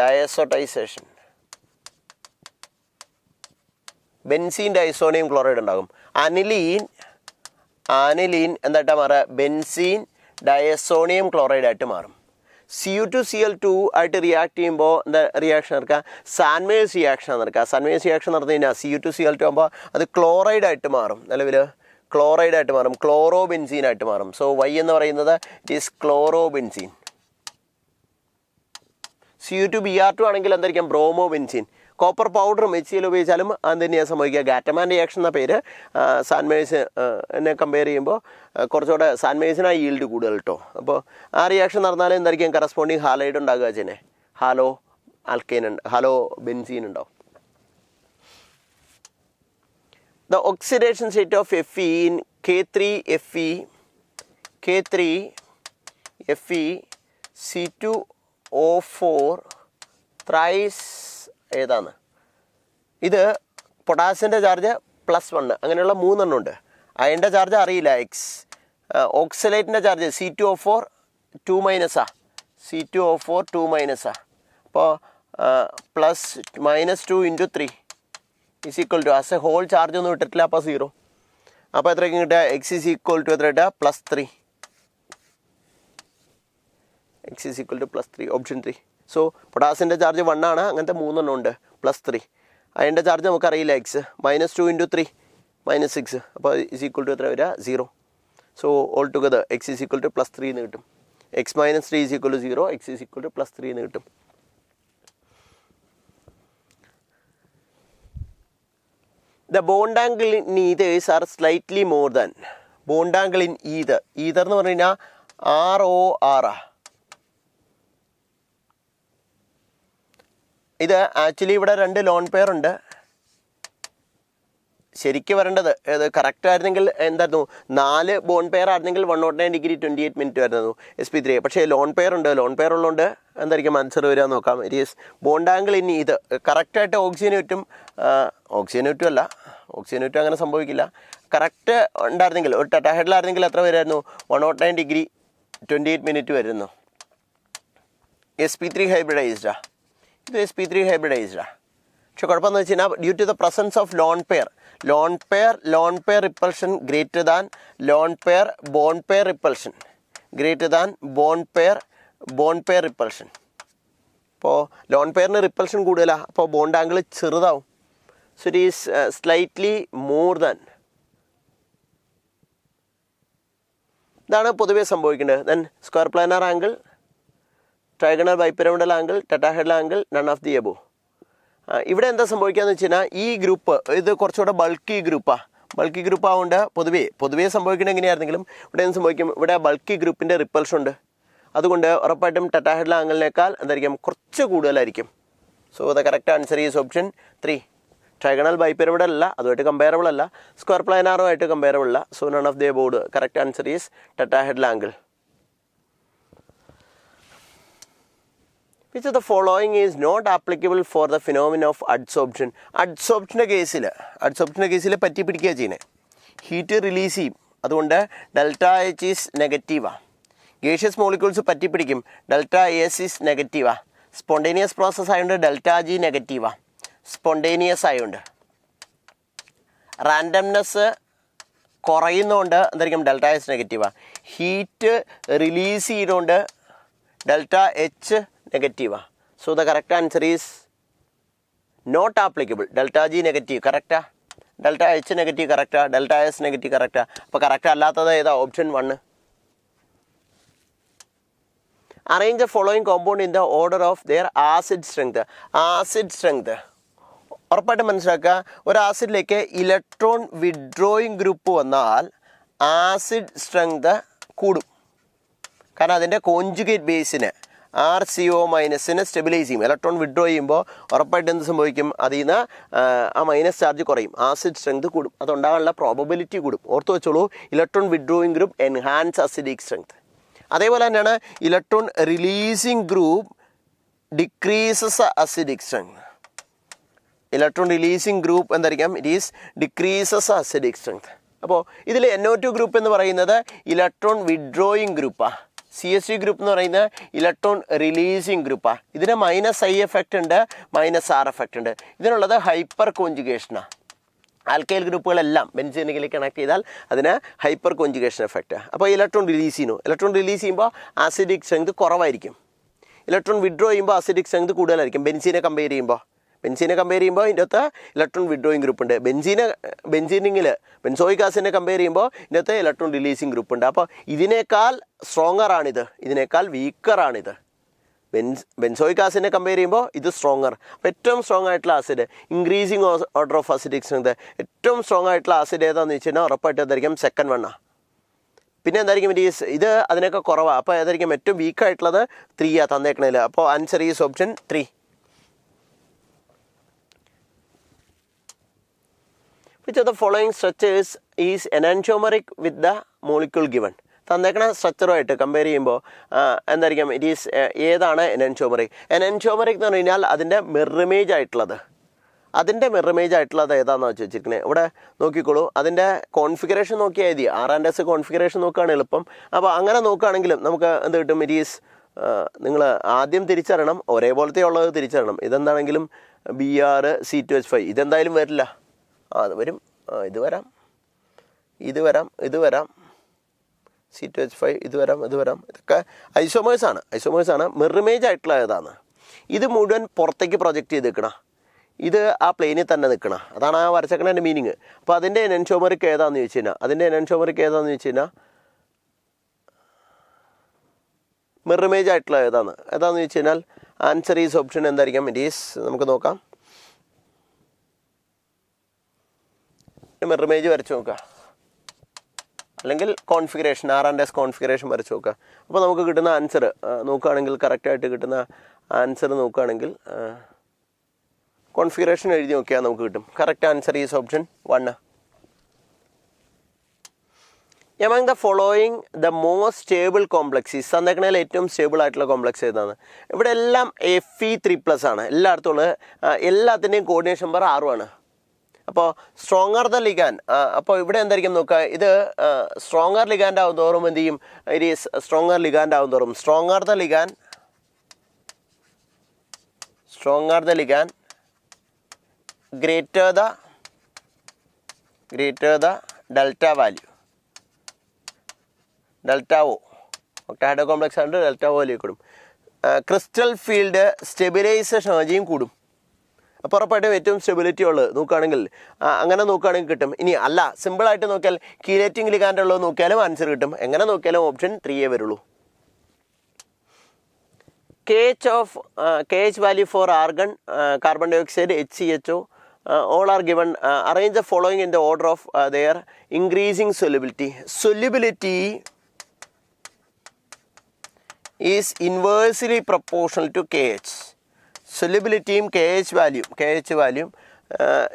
ഡയസോട്ടൈസേഷൻ, ബെൻസീൻ ഡൈസോണിയം ക്ലോറൈഡ് ഉണ്ടാകും. അനിലീൻ എന്തായിട്ടാണ് മാറുക? ബെൻസീൻ ഡയസോണിയം ക്ലോറൈഡ് ആയിട്ട് മാറും. Cu2Cl2 ആയിട്ട് റിയാക്ട് ചെയ്യുമ്പോൾ എന്താ റിയാക്ഷൻ നടക്കുക? സാൻമേഴ്സ് റിയാക്ഷൻ നടക്കുക. സാൻമേഴ്സ് റിയാക്ഷൻ നടന്നു കഴിഞ്ഞാൽ Cu2Cl2 ആകുമ്പോൾ അത് ക്ലോറൈഡ് ആയിട്ട് മാറും. നിലവിൽ ക്ലോറൈഡ് ആയിട്ട് മാറും, ക്ലോറോ ബെൻസീൻ ആയിട്ട് മാറും. സോ വൈ എന്ന് പറയുന്നത് it is chloro benzene. Cu2Br2 ആണെങ്കിൽ എന്തായിരിക്കും? Bromo benzene. കോപ്പർ പൗഡറും HCl ഉപയോഗിച്ചാലും അത് തന്നെയാണ് സംഭവിക്കുക. ഗാറ്റമാൻ റിയാക്ഷൻ എന്ന പേര് സാൻമേഴ്സ് എന്നെ കമ്പയർ ചെയ്യുമ്പോൾ കുറച്ചുകൂടെ സാൻമേഴ്സിനാണ് ഈൽഡ് കൂടുതൽ കേട്ടോ. അപ്പോൾ ആ റിയാക്ഷൻ നടന്നാൽ എന്തായിരിക്കും? കറസ്പോണ്ടിങ് ഹാലൈഡ് ഉണ്ടാകുക ചെയ്യുന്നത്. ഹാലോ ബെൻസീൻ ഉണ്ടാവും. The oxidation state of Fe in K3Fe C2O4 thrice ഏതാണ്? ഇത് പൊട്ടാസ്യൻ്റെ ചാർജ് +1, അങ്ങനെയുള്ള 3 എണ്ണം ഉണ്ട്. അയണിൻ്റെ ചാർജ് അറിയില്ല, X. ഓക്സലേറ്റിൻ്റെ ചാർജ് C2O4 2 C2O4 2 അപ്പോൾ +-2 × 3 is equal to as a whole charge ഒന്നും ഇട്ടിട്ടില്ല, അപ്പോൾ 0. അപ്പോൾ എത്രയ്ക്കും കിട്ടുക? X is equal to എത്ര കിട്ടുക? +3. X is equal to +3, option 3. So പൊട്ടാസ്യൻ്റെ ചാർജ് 1 ആണ്, അങ്ങനത്തെ 3 എണ്ണം ഉണ്ട്, +3. അതിൻ്റെ ചാർജ് നമുക്കറിയില്ല, X. -2 × 3 -6, അപ്പോൾ ഇസ് ഈക്വൽ ടു എത്ര വരിക? 0. So all together X is equal to +3 എന്ന് കിട്ടും. X - 3 is equal to 0, X is equal to +3 എന്ന് കിട്ടും. The bond angle in ethers are slightly more than. Bond angle in ether എന്ന് പറഞ്ഞു കഴിഞ്ഞാൽ ROR. ഇത് ആക്ച്വലി ഇവിടെ 2 ലോൺ പെയർ ഉണ്ട്. ശരിക്കും വരേണ്ടത് ഇത് കറക്റ്റ് ആയിരുന്നെങ്കിൽ എന്തായിരുന്നു? 4 ബോണ്ട് പെയർ ആയിരുന്നെങ്കിൽ 109 ഡിഗ്രി 28 മിനിറ്റ് വരുന്നു sp3. പക്ഷേ ലോൺ പെയർ ഉണ്ട്. ലോൺ പെയർ ഉള്ളതുകൊണ്ട് എന്തായിരിക്കും ആൻസർ വരിക നോക്കാം. It is bond angle in ഇത് കറക്റ്റായിട്ട് ഓക്സിജന് ചുറ്റും അങ്ങനെ സംഭവിക്കില്ല. കറക്റ്റ് ഉണ്ടായിരുന്നെങ്കിൽ ഒരു ടെട്രാഹെഡ്രലായിരുന്നെങ്കിൽ എത്ര വരുമായിരുന്നു? 109 ഡിഗ്രി 28 മിനിറ്റ് വരുന്നു. sp3 ഹൈബ്രിഡൈസ്ഡാ. ഇത് sp3 ഹൈബ്രിഡൈസ്ഡാ. പക്ഷെ കുഴപ്പമെന്ന് വെച്ച് കഴിഞ്ഞാൽ due to the presence of lone pair repulsion greater than bond pair repulsion repulsion. അപ്പോൾ ലോൺ പെയറിന് റിപ്പൾഷൻ കൂടുതലാണ്, അപ്പോൾ ബോണ്ട് ആംഗിൾ ചെറുതാവും. So it is slightly more than. ഇതാണ് പൊതുവെ സംഭവിക്കേണ്ടത്. Then square planar angle, trigonal bipyramidal angle, tetrahedral angle, none of the above. ഇവിടെ എന്താ സംഭവിക്കുകയെന്ന് വെച്ച് കഴിഞ്ഞാൽ ഈ ഗ്രൂപ്പ് ഇത് കുറച്ചുകൂടെ ബൾക്കി ഗ്രൂപ്പ് ആവുകൊണ്ട് പൊതുവേ സംഭവിക്കുന്നത് എങ്ങനെയായിരുന്നെങ്കിലും ഇവിടെ എന്ത് സംഭവിക്കും? ഇവിടെ ബൾക്കി ഗ്രൂപ്പിൻ്റെ റിപ്പൾഷൻ ഉണ്ട്. അതുകൊണ്ട് ഉറപ്പായിട്ടും ടെട്രാഹെഡ്രൽ ആംഗിളിനേക്കാൾ എന്തായിരിക്കും കുറച്ച് കൂടുതലായിരിക്കും. So the correct answer is option 3. Trigonal bipyramidal അല്ല, അതുമായിട്ട് കമ്പയറബിൾ അല്ല, സ്ക്വയർ പ്ലാനാറുമായിട്ട് കമ്പയറബിൾ അല്ല. So none of the above. Correct answer is tetrahedral angle. Which of the following is not applicable for the phenomenon of adsorption? അഡ്സോപ്ഷൻ്റെ കേസിൽ പറ്റി പിടിക്കുക ചെയ്യുന്നത്. ഹീറ്റ് റിലീസ് ചെയ്യും, അതുകൊണ്ട് ഡെൽറ്റ എച്ച് ഈസ് നെഗറ്റീവാണ്. ഗേഷ്യസ് മോളിക്യൂൾസ് പറ്റി പിടിക്കും, ഡെൽറ്റ എസ് ഈസ് നെഗറ്റീവാണ്. സ്പോണ്ടേനിയസ് പ്രോസസ് ആയതുകൊണ്ട് ഡെൽറ്റ ജി നെഗറ്റീവാണ്, സ്പോണ്ടേനിയസ് ആയതുകൊണ്ട്. റാൻഡംനെസ് കുറയുന്നതുകൊണ്ട് എന്തായിരിക്കും ഡെൽറ്റ എസ് നെഗറ്റീവാണ്. ഹീറ്റ് റിലീസ് ചെയ്തുകൊണ്ട് ഡെൽറ്റ എച്ച് നെഗറ്റീവാണ്. So the correct answer is not applicable. Delta G negative കറക്റ്റാ, ഡെൽറ്റ എച്ച് നെഗറ്റീവ് കറക്റ്റാ, ഡെൽറ്റ എസ് നെഗറ്റീവ് കറക്റ്റാ. അപ്പോൾ കറക്റ്റ് അല്ലാത്തത് ഏതാ? Option 1. Arrange the following compound in the order of their acid strength. Acid strength ഉറപ്പായിട്ടും മനസ്സിലാക്കുക. ഒരു ആസിഡിലേക്ക് electron withdrawing group വന്നാൽ ആസിഡ് സ്ട്രെങ്ത് കൂടും. കാരണം അതിൻ്റെ കോഞ്ചുഗേറ്റ് ബേസിന് RCO- സ്റ്റെബിലൈസ് ചെയ്യും. ഇലക്ട്രോൺ വിഡ്രോ ചെയ്യുമ്പോൾ ഉറപ്പായിട്ട് എന്ത് സംഭവിക്കും? അതിൽ നിന്ന് ആ മൈനസ് ചാർജ് കുറയും, ആസിഡ് സ്ട്രെങ്ത് കൂടും. അതുണ്ടാകാനുള്ള പ്രോബബിലിറ്റി കൂടും. ഓർത്ത് വെച്ചോളൂ, electron withdrawing group enhance acidic strength. അതേപോലെ തന്നെയാണ് electron releasing group decreases acidic strength. Electron releasing group എന്തായിരിക്കാം? It is decreases acidic strength. അപ്പോൾ ഇതിൽ NO2 ഗ്രൂപ്പ് എന്ന് പറയുന്നത് ഇലക്ട്രോൺ വിഡ്രോയിങ് ഗ്രൂപ്പാണ്. CH3 ഗ്രൂപ്പ് എന്ന് പറയുന്നത് ഇലക്ട്രോൺ റിലീസിങ് ഗ്രൂപ്പാണ്. ഇതിന് -I എഫക്റ്റ് ഉണ്ട്, -R എഫക്റ്റ് ഉണ്ട്. ഇതിനുള്ളത് ഹൈപ്പർ കോഞ്ചുഗേഷനാണ്. ആൽക്കൈൽ ഗ്രൂപ്പുകളെല്ലാം ബെൻസീനിലേക്ക് കണക്ട് ചെയ്താൽ അതിന് ഹൈപ്പർ കോഞ്ചുഗേഷൻ എഫക്റ്റ്. അപ്പോൾ ഇലക്ട്രോൺ റിലീസ് ചെയ്യുന്നു. ഇലക്ട്രോൺ റിലീസ് ചെയ്യുമ്പോൾ ആസിഡിക് സ്ട്രെങ്ത് കുറവായിരിക്കും. ഇലക്ട്രോൺ വിഡ്രോ ചെയ്യുമ്പോൾ ആസിഡിക് സ്ട്രെങ്ത് കൂടുതലായിരിക്കും. ബെൻസീനെ കമ്പയർ ചെയ്യുമ്പോൾ ഇതിൻ്റെ അകത്ത് ഇലക്ട്രോൺ വിഡ്രോയിങ് ഗ്രൂപ്പ് ഉണ്ട്. ബെൻസോയിക് ആസിഡിനെ കമ്പയർ ചെയ്യുമ്പോൾ ഇതിൻ്റെ അകത്ത് ഇലക്ട്രോൺ റിലീസിങ് ഗ്രൂപ്പ് ഉണ്ട്. അപ്പോൾ ഇതിനേക്കാൾ സ്ട്രോങ്ങറാണിത്, ഇതിനേക്കാൾ വീക്കറാണിത്. ബെൻസോയിക് ആസിഡിനെ കമ്പയർ ചെയ്യുമ്പോൾ ഇത് സ്ട്രോങ്ങർ. അപ്പോൾ ഏറ്റവും സ്ട്രോങ് ആയിട്ടുള്ള acid, increasing order of acidic strength, ഏറ്റവും സ്ട്രോങ് ആയിട്ടുള്ള ആസിഡ് ഏതാണെന്ന് വെച്ച് കഴിഞ്ഞാൽ ഉറപ്പായിട്ട് എന്തായിരിക്കും? സെക്കൻഡ് വണ്ണാണ്. പിന്നെ എന്തായിരിക്കും? ഇത് അതിനൊക്കെ കുറവാണ്. അപ്പോൾ ഏതായിരിക്കും ഏറ്റവും വീക്കായിട്ടുള്ളത്? 3 തന്നേക്കണേൽ. അപ്പോൾ answer is option 3. Which of the following structures is enantiomeric with the molecule given? തന്നേക്കണ സ്ട്രക്ചറുമായിട്ട് കമ്പയർ ചെയ്യുമ്പോൾ എന്തായിരിക്കും? ഇറ്റ് ഈസ് ഏതാണ് എനൻഷോമറിക്? എനൻഷോമറിക് എന്ന് പറഞ്ഞു കഴിഞ്ഞാൽ അതിൻ്റെ മിറർ ഇമേജ് ആയിട്ടുള്ളത് ഏതാണെന്ന് വെച്ച് വെച്ചിരിക്കുന്നത്. ഇവിടെ നോക്കിക്കോളൂ, അതിൻ്റെ കോൺഫിഗറേഷൻ നോക്കിയാൽ മതി. R&S കോൺഫിഗറേഷൻ നോക്കുകയാണ് എളുപ്പം. അപ്പോൾ അങ്ങനെ നോക്കുകയാണെങ്കിലും നമുക്ക് എന്ത് കിട്ടും? ഇറ്റ് ഈസ് നിങ്ങൾ ആദ്യം തിരിച്ചറിയണം, ഒരേപോലത്തെ ഉള്ളത് തിരിച്ചറിയണം. ഇതെന്താണെങ്കിലും Br(C2H5) ഇതെന്തായാലും വരില്ല. അത് വരും, ഇത് വരാം C2H5, ഇത് വരാം. ഇതൊക്കെ ഐസോമേഴ്സാണ്. മിറർ ഇമേജ് ആയിട്ടുള്ള ഏതാണ്? ഇത് മുഴുവൻ പുറത്തേക്ക് പ്രൊജക്റ്റ് ചെയ്ത് നിൽക്കണം, ഇത് ആ പ്ലെയിനിൽ തന്നെ നിൽക്കണം. അതാണ് ആ വരച്ചേക്കണതിൻ്റെ മീനിങ്. അപ്പോൾ അതിൻ്റെ എനൻഷോമറിക് ഏതാണെന്ന് ചോദിച്ചു കഴിഞ്ഞാൽ മിറർ ഇമേജ് ആയിട്ടുള്ള ഏതാണെന്ന് ചോദിച്ചു കഴിഞ്ഞാൽ ആൻസർ ഈസ് ഓപ്ഷൻ എന്തായിരിക്കും? ഇറ്റ് ഈസ്, നമുക്ക് നോക്കാം, മിറർ ഇമേജ് വരച്ച് നോക്കുക, അല്ലെങ്കിൽ കോൺഫിഗറേഷൻ, R&S കോൺഫിഗറേഷൻ വരച്ച് നോക്കുക. അപ്പോൾ നമുക്ക് കിട്ടുന്ന ആൻസർ നോക്കുകയാണെങ്കിൽ, കറക്റ്റായിട്ട് കിട്ടുന്ന ആൻസർ നോക്കുകയാണെങ്കിൽ കോൺഫിഗറേഷൻ എഴുതി നോക്കിയാൽ നമുക്ക് കിട്ടും. Correct answer is option 1. Among the following the most stable complexes, തന്നേക്കണേൽ ഏറ്റവും സ്റ്റേബിൾ ആയിട്ടുള്ള കോംപ്ലക്സ് ഏതാണ്? ഇവിടെ എല്ലാം Fe3+ ആണ്. എല്ലാത്തിൻ്റെയും കോർഡിനേഷൻ നമ്പർ 6 ആണ്. അപ്പോൾ സ്ട്രോങ്ങർ ദ ലിഗാൻഡ്, അപ്പോൾ ഇവിടെ എന്തായിരിക്കും നോക്കുക? ഇത് സ്ട്രോങ്ങർ ലിഗാൻഡ് ആവും തോറും എന്ത് ചെയ്യും? ഇറ്റ് ഈസ് സ്ട്രോങ്ങർ ലിഗാൻഡ് ആവും തോറും stronger the ligand greater the delta value, delta O. Octahedral complex ആയിട്ട് ഡെൽറ്റ O ലേക്ക് കൂടും. ക്രിസ്റ്റൽ ഫീൽഡ് സ്റ്റെബിലൈസേഷൻ എനർജിയും കൂടും. അപ്പോൾ ഉറപ്പായിട്ടും ഏറ്റവും സ്റ്റെബിലിറ്റി ഉള്ളത് നോക്കുകയാണെങ്കിൽ, അങ്ങനെ നോക്കുകയാണെങ്കിൽ കിട്ടും. ഇനി അല്ല, സിമ്പിളായിട്ട് നോക്കിയാൽ കീലേറ്റിംഗ് ലിഗാൻഡ് ഉള്ളത് നോക്കിയാലും ആൻസർ കിട്ടും. എങ്ങനെ നോക്കിയാലും ഓപ്ഷൻ 3 വരുള്ളൂ. KH value for argon, carbon dioxide, HCHO, all are given. Arrange the following in the order of their increasing solubility. is inversely proportional to KH. Solubility KH value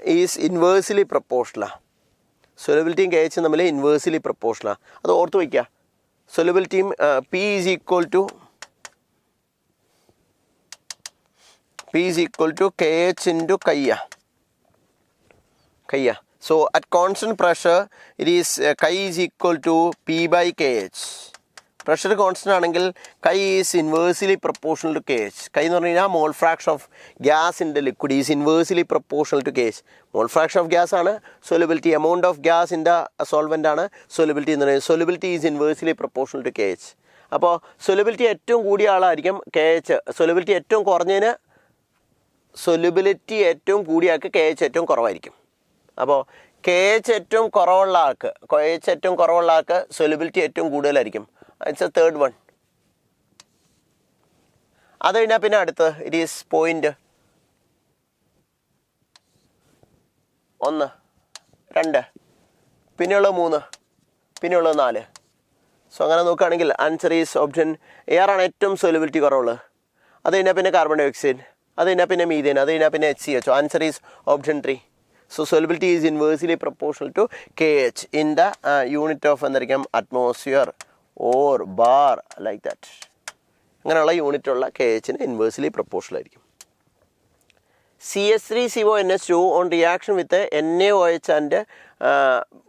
is inversely proportional. Solubility KH തമ്മിൽ inversely proportional. അത് ഓർത്ത് വയ്ക്കുക. Solubility P is equal to KH into Kaya. So at constant pressure, it is Chi is equal to P by KH. Pressure constant ആണെങ്കിൽ Chi is inversely proportional to KH. Chi എന്ന് പറഞ്ഞു കഴിഞ്ഞാൽ mole fraction of gas in the liquid is inversely proportional to KH. Mole fraction of gas ആണ്, solubility amount of gas in the solvent ആണ്, solubility എന്ന് പറയുന്നത്. Solubility is inversely proportional to KH. അപ്പോൾ solubility ഏറ്റവും കൂടിയ ആളായിരിക്കും KH. Solubility ഏറ്റവും കുറഞ്ഞതിന് solubility ഏറ്റവും കൂടിയ ആൾക്ക് KH ഏറ്റവും കുറവായിരിക്കും. അപ്പോൾ KH ഏറ്റവും കുറവുള്ള ആൾക്ക് solubility ഏറ്റവും കൂടുതലായിരിക്കും. It's A third one. അത് കഴിഞ്ഞാൽ പിന്നെ അടുത്ത് ഇറ്റ് ഈസ് പോയിന്റ് 1, 2, പിന്നെയുള്ളത് 3, പിന്നെയുള്ളത് 4. സോ അങ്ങനെ നോക്കുകയാണെങ്കിൽ ആൻസർ ഈസ് ഓപ്ഷൻ എ ആണ് ഏറ്റവും solubility കുറവുള്ളത്. അത് കഴിഞ്ഞാൽ പിന്നെ കാർബൺ ഡൈ ഓക്സൈഡ്, അത് കഴിഞ്ഞാൽ പിന്നെ മീഥേൻ, അത് കഴിഞ്ഞാൽ പിന്നെ HCHO. Answer is option 3. So solubility is inversely proportional to KH in the unit of atmosphere or bar, like that. അങ്ങനെയുള്ള യൂണിറ്റ് ഉള്ള KHന് ഇൻവേഴ്സ്ലി പ്രൊപ്പോർഷണൽ ആയിരിക്കും. CH3CONH2 on reaction with NaOH and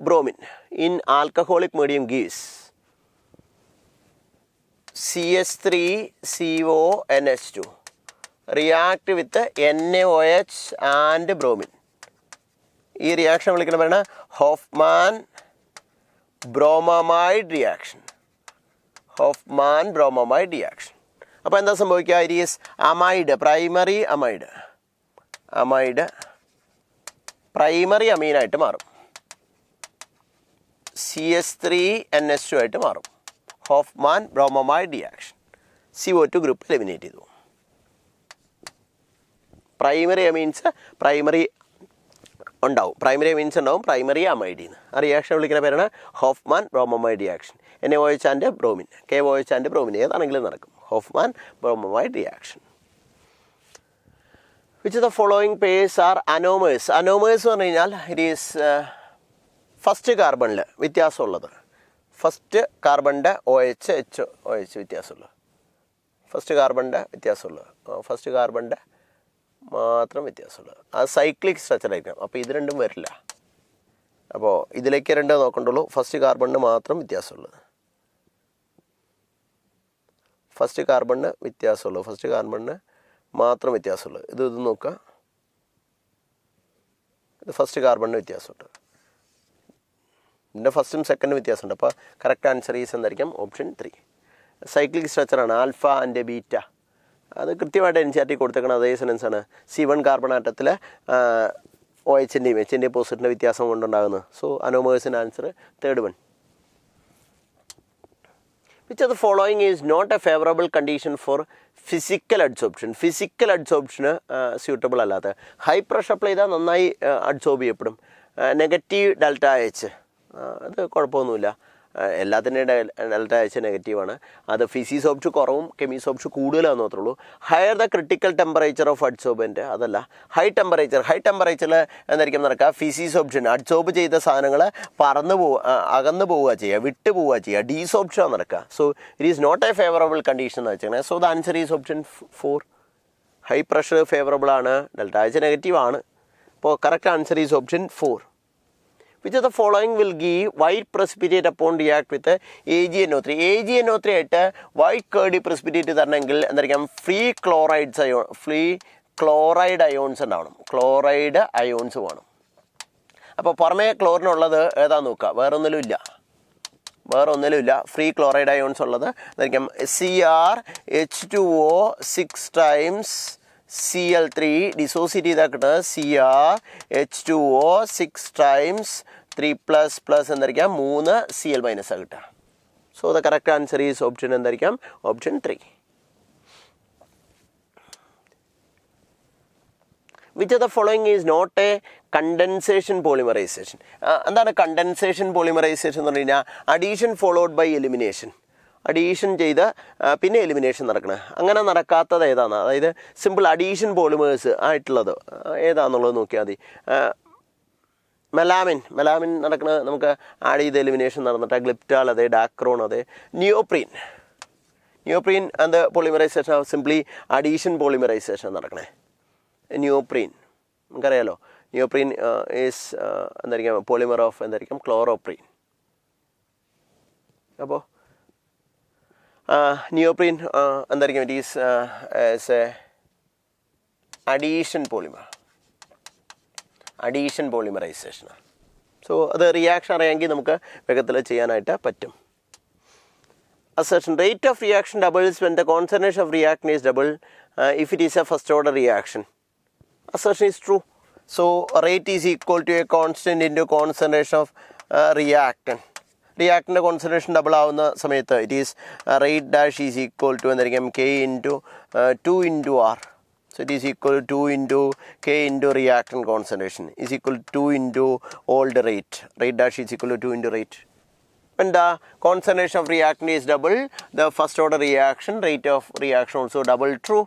bromine in alcoholic medium gives CH3CONH2 react with NaOH and bromine. ഈ reaction വിളിക്കുന്ന പറയുന്നത് Hofmann bromamide reaction. അപ്പോൾ എന്താ സംഭവിക്കുക? It is amide, primary അമീനായിട്ട് മാറും. CH3NH2 ആയിട്ട് മാറും. ഹോഫ്മാൻ ബ്രോമമൈഡ് റിയാക്ഷൻ. CO2 ഗ്രൂപ്പ് എലിമിനേറ്റ് ചെയ്തു. പ്രൈമറി അമീൻസ് ഉണ്ടാവും, പ്രൈമറി അമൈഡിന്ന്. ആ റിയാക്ഷൻ വിളിക്കുന്ന പേരാണ് Hofmann bromamide reaction. NaOH and bromine, KOH and bromine ഏതാണെങ്കിലും നടക്കും. Hofmann bromamide reaction. Which of the following pairs are anomers? Anomers എന്ന് പറഞ്ഞു കഴിഞ്ഞാൽ ഇറ്റ് ഈസ് ഫസ്റ്റ് കാർബണിൽ വ്യത്യാസമുള്ളത്. First കാർബണിൻ്റെ OH വ്യത്യാസമുള്ളത്. ഫസ്റ്റ് കാർബണിൻ്റെ മാത്രം വ്യത്യാസമുള്ളത്. അത് സൈക്ലിക് സ്ട്രക്ചർ ആയിരിക്കണം. അപ്പോൾ ഇത് രണ്ടും വരില്ല. അപ്പോൾ ഇതിലേക്ക് രണ്ടേ നോക്കണ്ടുള്ളൂ. ഫസ്റ്റ് കാർബണിന് മാത്രം വ്യത്യാസമുള്ളത്. ഫസ്റ്റ് കാർബണിന് മാത്രം വ്യത്യാസമുള്ളത്. ഇത് നോക്കുക, ഇത് ഫസ്റ്റ് കാർബണിന് വ്യത്യാസമുണ്ട്. ഇതിൻ്റെ ഫസ്റ്റും സെക്കൻഡും വ്യത്യാസമുണ്ട്. അപ്പോൾ കറക്റ്റ് ആൻസർ ഈസ് എന്തായിരിക്കും? ഓപ്ഷൻ 3. സൈക്ലിക് സ്ട്രക്ചറാണ്, ആൽഫ ആൻഡ് ബീറ്റ. അത് കൃത്യമായിട്ട് NCERT കൊടുത്തേക്കണം. അതേ സെൻസാണ് C1 കാർബൺ ആറ്റത്തിൽ OHൻ്റെയും Hൻ്റെയും പോസിറ്റീവിൻ്റെ വ്യത്യാസം കൊണ്ടുണ്ടാകുന്നത്. സോ അനോമേഴ്സിൻ്റെ answer third one. Which of the following is not a favourable condition for physical adsorption? Physical അഡ്സോർപ്ഷന് സ്യൂട്ടബിൾ അല്ലാത്ത. ഹൈ പ്രഷർ അപ്ലൈ ചെയ്താൽ നന്നായി അഡ്സോർബ് ചെയ്യപ്പെടും. നെഗറ്റീവ് ഡെൽറ്റ H അത് കുഴപ്പമൊന്നുമില്ല. എല്ലാത്തിൻ്റെയും ഡെൽറ്റ H നെഗറ്റീവാണ്. അത് ഫിസിസോപ്റ്റ് കുറവും കെമിസോപ്റ്റ് കൂടുതലാണെന്ന് മാത്രമേ ഉള്ളൂ. Higher the critical temperature of adsorbent അതല്ല. ഹൈ ടെമ്പറേച്ചറിൽ എന്തായിരിക്കും നടക്കുക? ഫിസിസോപ്ഷൻ അഡ്സോർബ് ചെയ്ത സാധനങ്ങൾ അകന്നു പോവുക ചെയ്യുക, വിട്ടു പോവുക ചെയ്യുക, ഡീസോപ്ഷൻ നടക്കുക. So it is not a favourable condition എന്ന് വെച്ചാൽ. So the answer is option 4. High pressure favourable ആണ്, ഡെൽറ്റ H നെഗറ്റീവ് ആണ്. അപ്പോൾ correct answer is option 4. Which of the following will give white precipitate upon react with AgNO3? AgNO3 ആയിട്ട് white curdy precipitate തരണമെങ്കിൽ എന്തായിരിക്കും? Free chloride ions ഉണ്ടാവണം. Chloride ions വേണം. അപ്പോൾ പുറമേ ക്ലോറിനുള്ളത് ഏതാന്ന് നോക്കുക. വേറെ ഒന്നിലുമില്ല. ഫ്രീ ക്ലോറൈഡ് അയോൺസ് ഉള്ളത് എന്തായിരിക്കും? CrH2O 6 times Cl3 ഡിസോസിയേറ്റ് ചെയ്താൽ കിട്ടുന്നത് CrH2O 6 times 3++ എന്തായിരിക്കാം? 3 Cl- കിട്ടുക. So the correct answer is option എന്തായിരിക്കാം? Option 3. Which of the following is not a condensation polymerisation? എന്താണ് കണ്ടൻസേഷൻ പോളിമറൈസേഷൻ എന്ന് പറഞ്ഞു കഴിഞ്ഞാൽ? Addition followed by elimination. Addition ചെയ്ത് പിന്നെ എലിമിനേഷൻ നടക്കണം. അങ്ങനെ നടക്കാത്തത് ഏതാണ്? അതായത് സിമ്പിൾ അഡീഷൻ പോളിമേഴ്സ് ആയിട്ടുള്ളത് ഏതാണെന്നുള്ളത് നോക്കിയാൽ മതി. മെലാമിൻ നടക്കുന്നത് നമുക്ക് ആഡ് ചെയ്ത് എലിമിനേഷൻ നടന്നിട്ട് ഗ്ലിപ്റ്റാൾ അതെ, ഡാക്രോൺ അതെ, നിയോപ്രീൻ അത് പോളിമറൈസേഷൻ സിംപ്ലി അഡീഷൻ പോളിമറൈസേഷൻ നടക്കണേ. നിയോപ്രീൻ നമുക്കറിയാലോ, നിയോപ്രീൻ ഈസ് എന്തായിരിക്കും പോളിമർ ഓഫ് എന്തായിരിക്കും ക്ലോറോപ്രീൻ. അപ്പോൾ നിയോപ്രീൻ എന്തായിരിക്കും it is as a addition പോളിമറൈസേഷനാണ്. സോ അത് റിയാക്ഷൻ അറിയാമെങ്കിൽ നമുക്ക് വേഗത്തിൽ ചെയ്യാനായിട്ട് പറ്റും. Assertion: rate of reaction doubles when the concentration of reactant is double if it is a first order reaction. Assertion is true. So rate is equal to a constant into concentration of reactant. Reactant concentration double ആവുന്ന സമയത്ത് it is rate dash is equal to എന്തായിരിക്കും K into 2 into R. So it is equal to 2 into K into reactant concentration is equal to 2 into old rate. Rate dash is equal to 2 into rate. When the concentration of reactant is double, the first order reaction rate of reaction also double. True.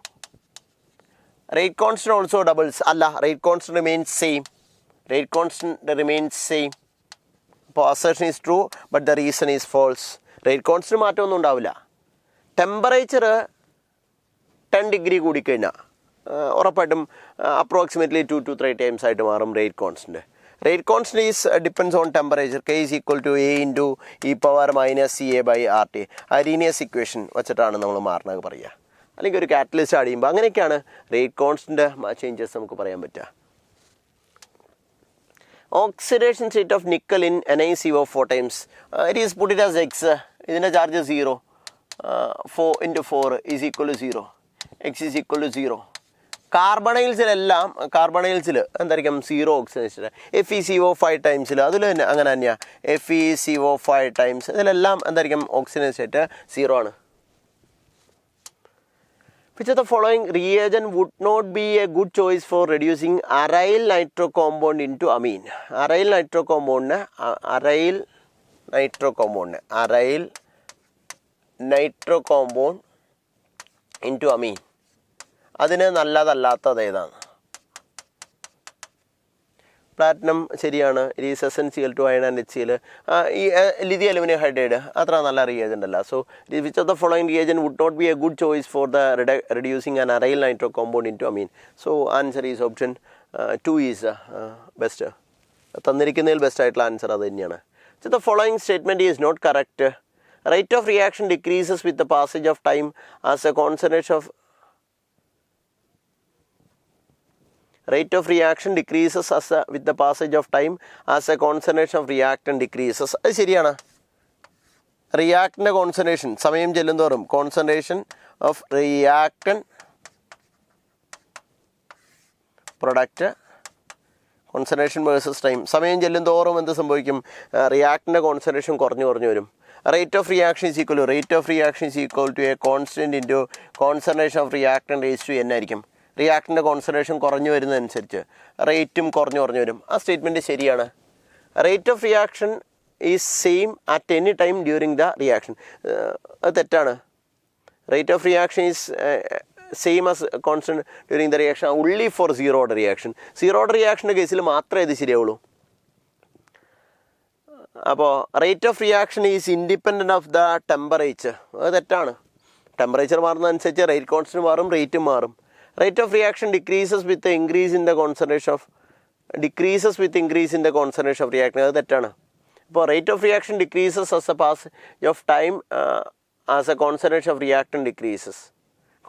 Rate constant also doubles. Rate constant remains same. Assertion is true, but the reason is false. Rate constant മാറ്റമൊന്നും ഉണ്ടാവില്ല. Temperature 10 degree കൂടിക്കഴിഞ്ഞാൽ ഉറപ്പായിട്ടും approximately 2 to 3 times ആയിട്ട് മാറും rate constant. Rate constant is depends on temperature. K is equal to A into e power minus CA by RT. Arrhenius equation വെച്ചിട്ടാണ് നമ്മൾ മാറണത് പറയുക. അല്ലെങ്കിൽ ഒരു കാറ്റലിസ്റ്റ് ആഡ് ചെയ്യുമ്പോൾ അങ്ങനെയൊക്കെയാണ് റേറ്റ് കോൺസ്റ്റൻ്റ് ചേഞ്ചസ് നമുക്ക് പറയാൻ പറ്റുക. Oxidation state of nickel in NiCO 4 times. It is put it as X. ഇതിൻ്റെ charge 0. 4 into 4 is equal to 0. X is equal to 0. കാർബണൈൽസിൽ എന്തായിരിക്കും 0 ഓക്സിഡേഷൻ. FeCO 5 times അതിൽ അങ്ങനെ തന്നെയാണ്. FeCO 5 times ഇതിലെല്ലാം എന്തായിരിക്കും ഓക്സിഡേഷൻ സ്റ്റേറ്റ് 0 ആണ്. Which of the following reagent would not be a good choice for reducing aryl nitro compound into amine? Aryl nitro compound into amine. അതിന് നല്ലതല്ലാത്തത് ഏതാണ്? Platinum ശരിയാണ്. It is essential to iron and HCl. ഈ lithium aluminium hydride അത്ര നല്ല reagent അല്ല. So which of the following reagent would not be a good choice for the reducing an aryl nitro compound into amine? So answer is option 2 is best. തന്നിരിക്കുന്നതിൽ best ആയിട്ടുള്ള answer അത് തന്നെയാണ്. So the following statement is not correct. Rate of reaction decreases with the passage of time as a concentration of Rate of reaction decreases with the passage of time as a concentration of reactant decreases. അത് ശരിയാണ്. റിയാക്ടൻ്റെ concentration സമയം ചെല്ലുന്തോറും concentration of reactant product concentration versus time സമയം ചെല്ലുന്തോറും എന്ത് സംഭവിക്കും? റിയാക്ടൻ്റെ concentration കുറഞ്ഞു വരും. Rate of reaction is equal to a constant into concentration of reactant raised to n ആയിരിക്കും. റിയാക്ടൻ്റെ കോൺസെൻട്രേഷൻ കുറഞ്ഞു വരുന്നതനുസരിച്ച് റേറ്റും കുറഞ്ഞു വരും. ആ സ്റ്റേറ്റ്മെൻറ്റ് ശരിയാണ്. Rate of reaction is same at any time during the reaction. അത് തെറ്റാണ്. Rate of reaction is same as constant during the reaction only for zero order reaction. Zero order റിയാക്ഷൻ്റെ കേസിൽ മാത്രമേ ഇത് ശരിയാവുള്ളൂ. അപ്പോൾ rate of reaction is independent of the temperature. അത് തെറ്റാണ്. ടെമ്പറേച്ചർ മാറുന്നതനുസരിച്ച് റേറ്റ് കോൺസ്റ്റൻറ്റ് മാറും, റേറ്റും മാറും. Rate of reaction decreases with the increase in the concentration of reactant. അത് തെറ്റാണ്. അപ്പോൾ rate of reaction decreases as a passage of time as a concentration of reactant decreases.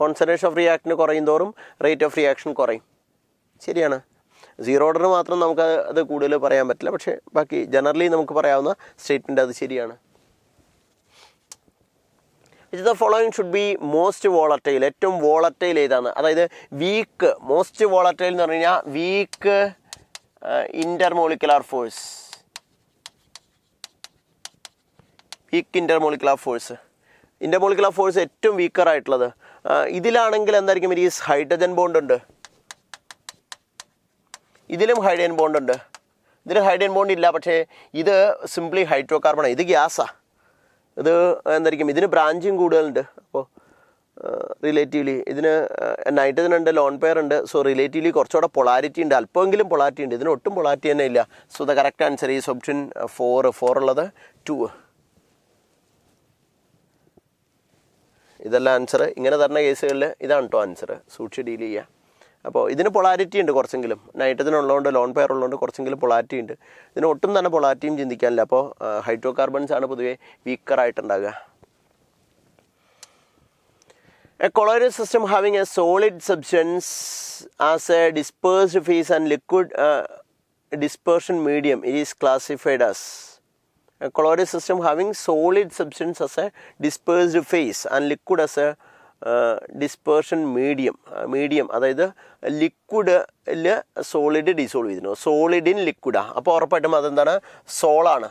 Concentration of reactant കുറയും തോറും rate of reaction കുറയും. ശരിയാണ്. Zero order മാത്രം നമുക്ക് അത് കൂടുതൽ പറയാൻ പറ്റില്ല. പക്ഷേ ബാക്കി ജനറലി നമുക്ക് പറയാവുന്ന സ്റ്റേറ്റ്മെൻറ്റ് അത് ശരിയാണ്. Which of the following should be most volatile? ഏറ്റവും വോളറ്റൈൽ ഏതാണ്? അതായത് വീക്ക് മോസ്റ്റ് വോളറ്റൈൽ എന്ന് പറഞ്ഞു കഴിഞ്ഞാൽ weak intermolecular force. Intermolecular force ഏറ്റവും വീക്കർ ആയിട്ടുള്ളത് ഇതിലാണെങ്കിൽ എന്തായിരിക്കും? ഈ ഹൈഡ്രജൻ ബോണ്ട് ഉണ്ട്, ഇതിലും ഹൈഡ്രജൻ ബോണ്ട് ഉണ്ട്. ഇതിൽ ഹൈഡ്രജൻ ബോണ്ട് ഇല്ല, പക്ഷേ ഇത് സിംപ്ലി ഹൈഡ്രോ കാർബണാണ്. ഇത് ഗ്യാസാണ്. ഇത് എന്തായിരിക്കും, ഇതിന് ബ്രാഞ്ചും കൂടുതലുണ്ട്. അപ്പോൾ റിലേറ്റീവ്ലി ഇതിന് നൈട്രജൻ ഉണ്ട്, ലോൺ പെയർ ഉണ്ട്. സോ റിലേറ്റീവ്ലി കുറച്ചുകൂടെ പൊളാരിറ്റി ഉണ്ട്, അല്പമെങ്കിലും പൊളാരിറ്റി ഉണ്ട്. ഇതിന് ഒട്ടും പൊളാരിറ്റി തന്നെ ഇല്ല. So the correct answer is option 4 ഉള്ളത് 2. ഇതെല്ലാം ആൻസർ. ഇങ്ങനെ തരുന്ന കേസുകളിൽ ഇതാണ് കേട്ടോ ആൻസർ. സൂക്ഷിച്ച് ഡീൽ ചെയ്യുക. അപ്പോൾ ഇതിന് പൊളാരിറ്റി ഉണ്ട് കുറച്ചെങ്കിലും. നൈട്രജൻ ഉള്ളതുകൊണ്ട്, ലോൺ പെയർ ഉള്ളതുകൊണ്ട് കുറച്ചെങ്കിലും പൊളാരിറ്റി ഉണ്ട്. ഇതിന് ഒട്ടും തന്നെ പൊളാരിറ്റിയും ചിന്തിക്കാനില്ല. അപ്പോൾ ഹൈഡ്രോ കാർബൺസ് ആണ് പൊതുവെ വീക്കറായിട്ടുണ്ടാകുക. A colloidal system having a solid substance as a dispersed phase and liquid dispersion medium, it is classified as a colloidal system having solid substance as a dispersed phase and liquid as a dispersion medium അതായത് ലിക്വിഡിൽ solid dissolve ചെയ്യുന്നു. Solid in ലിക്വിഡാണ്. അപ്പോൾ ഉറപ്പായിട്ടും അതെന്താണ്, സോളാണ്.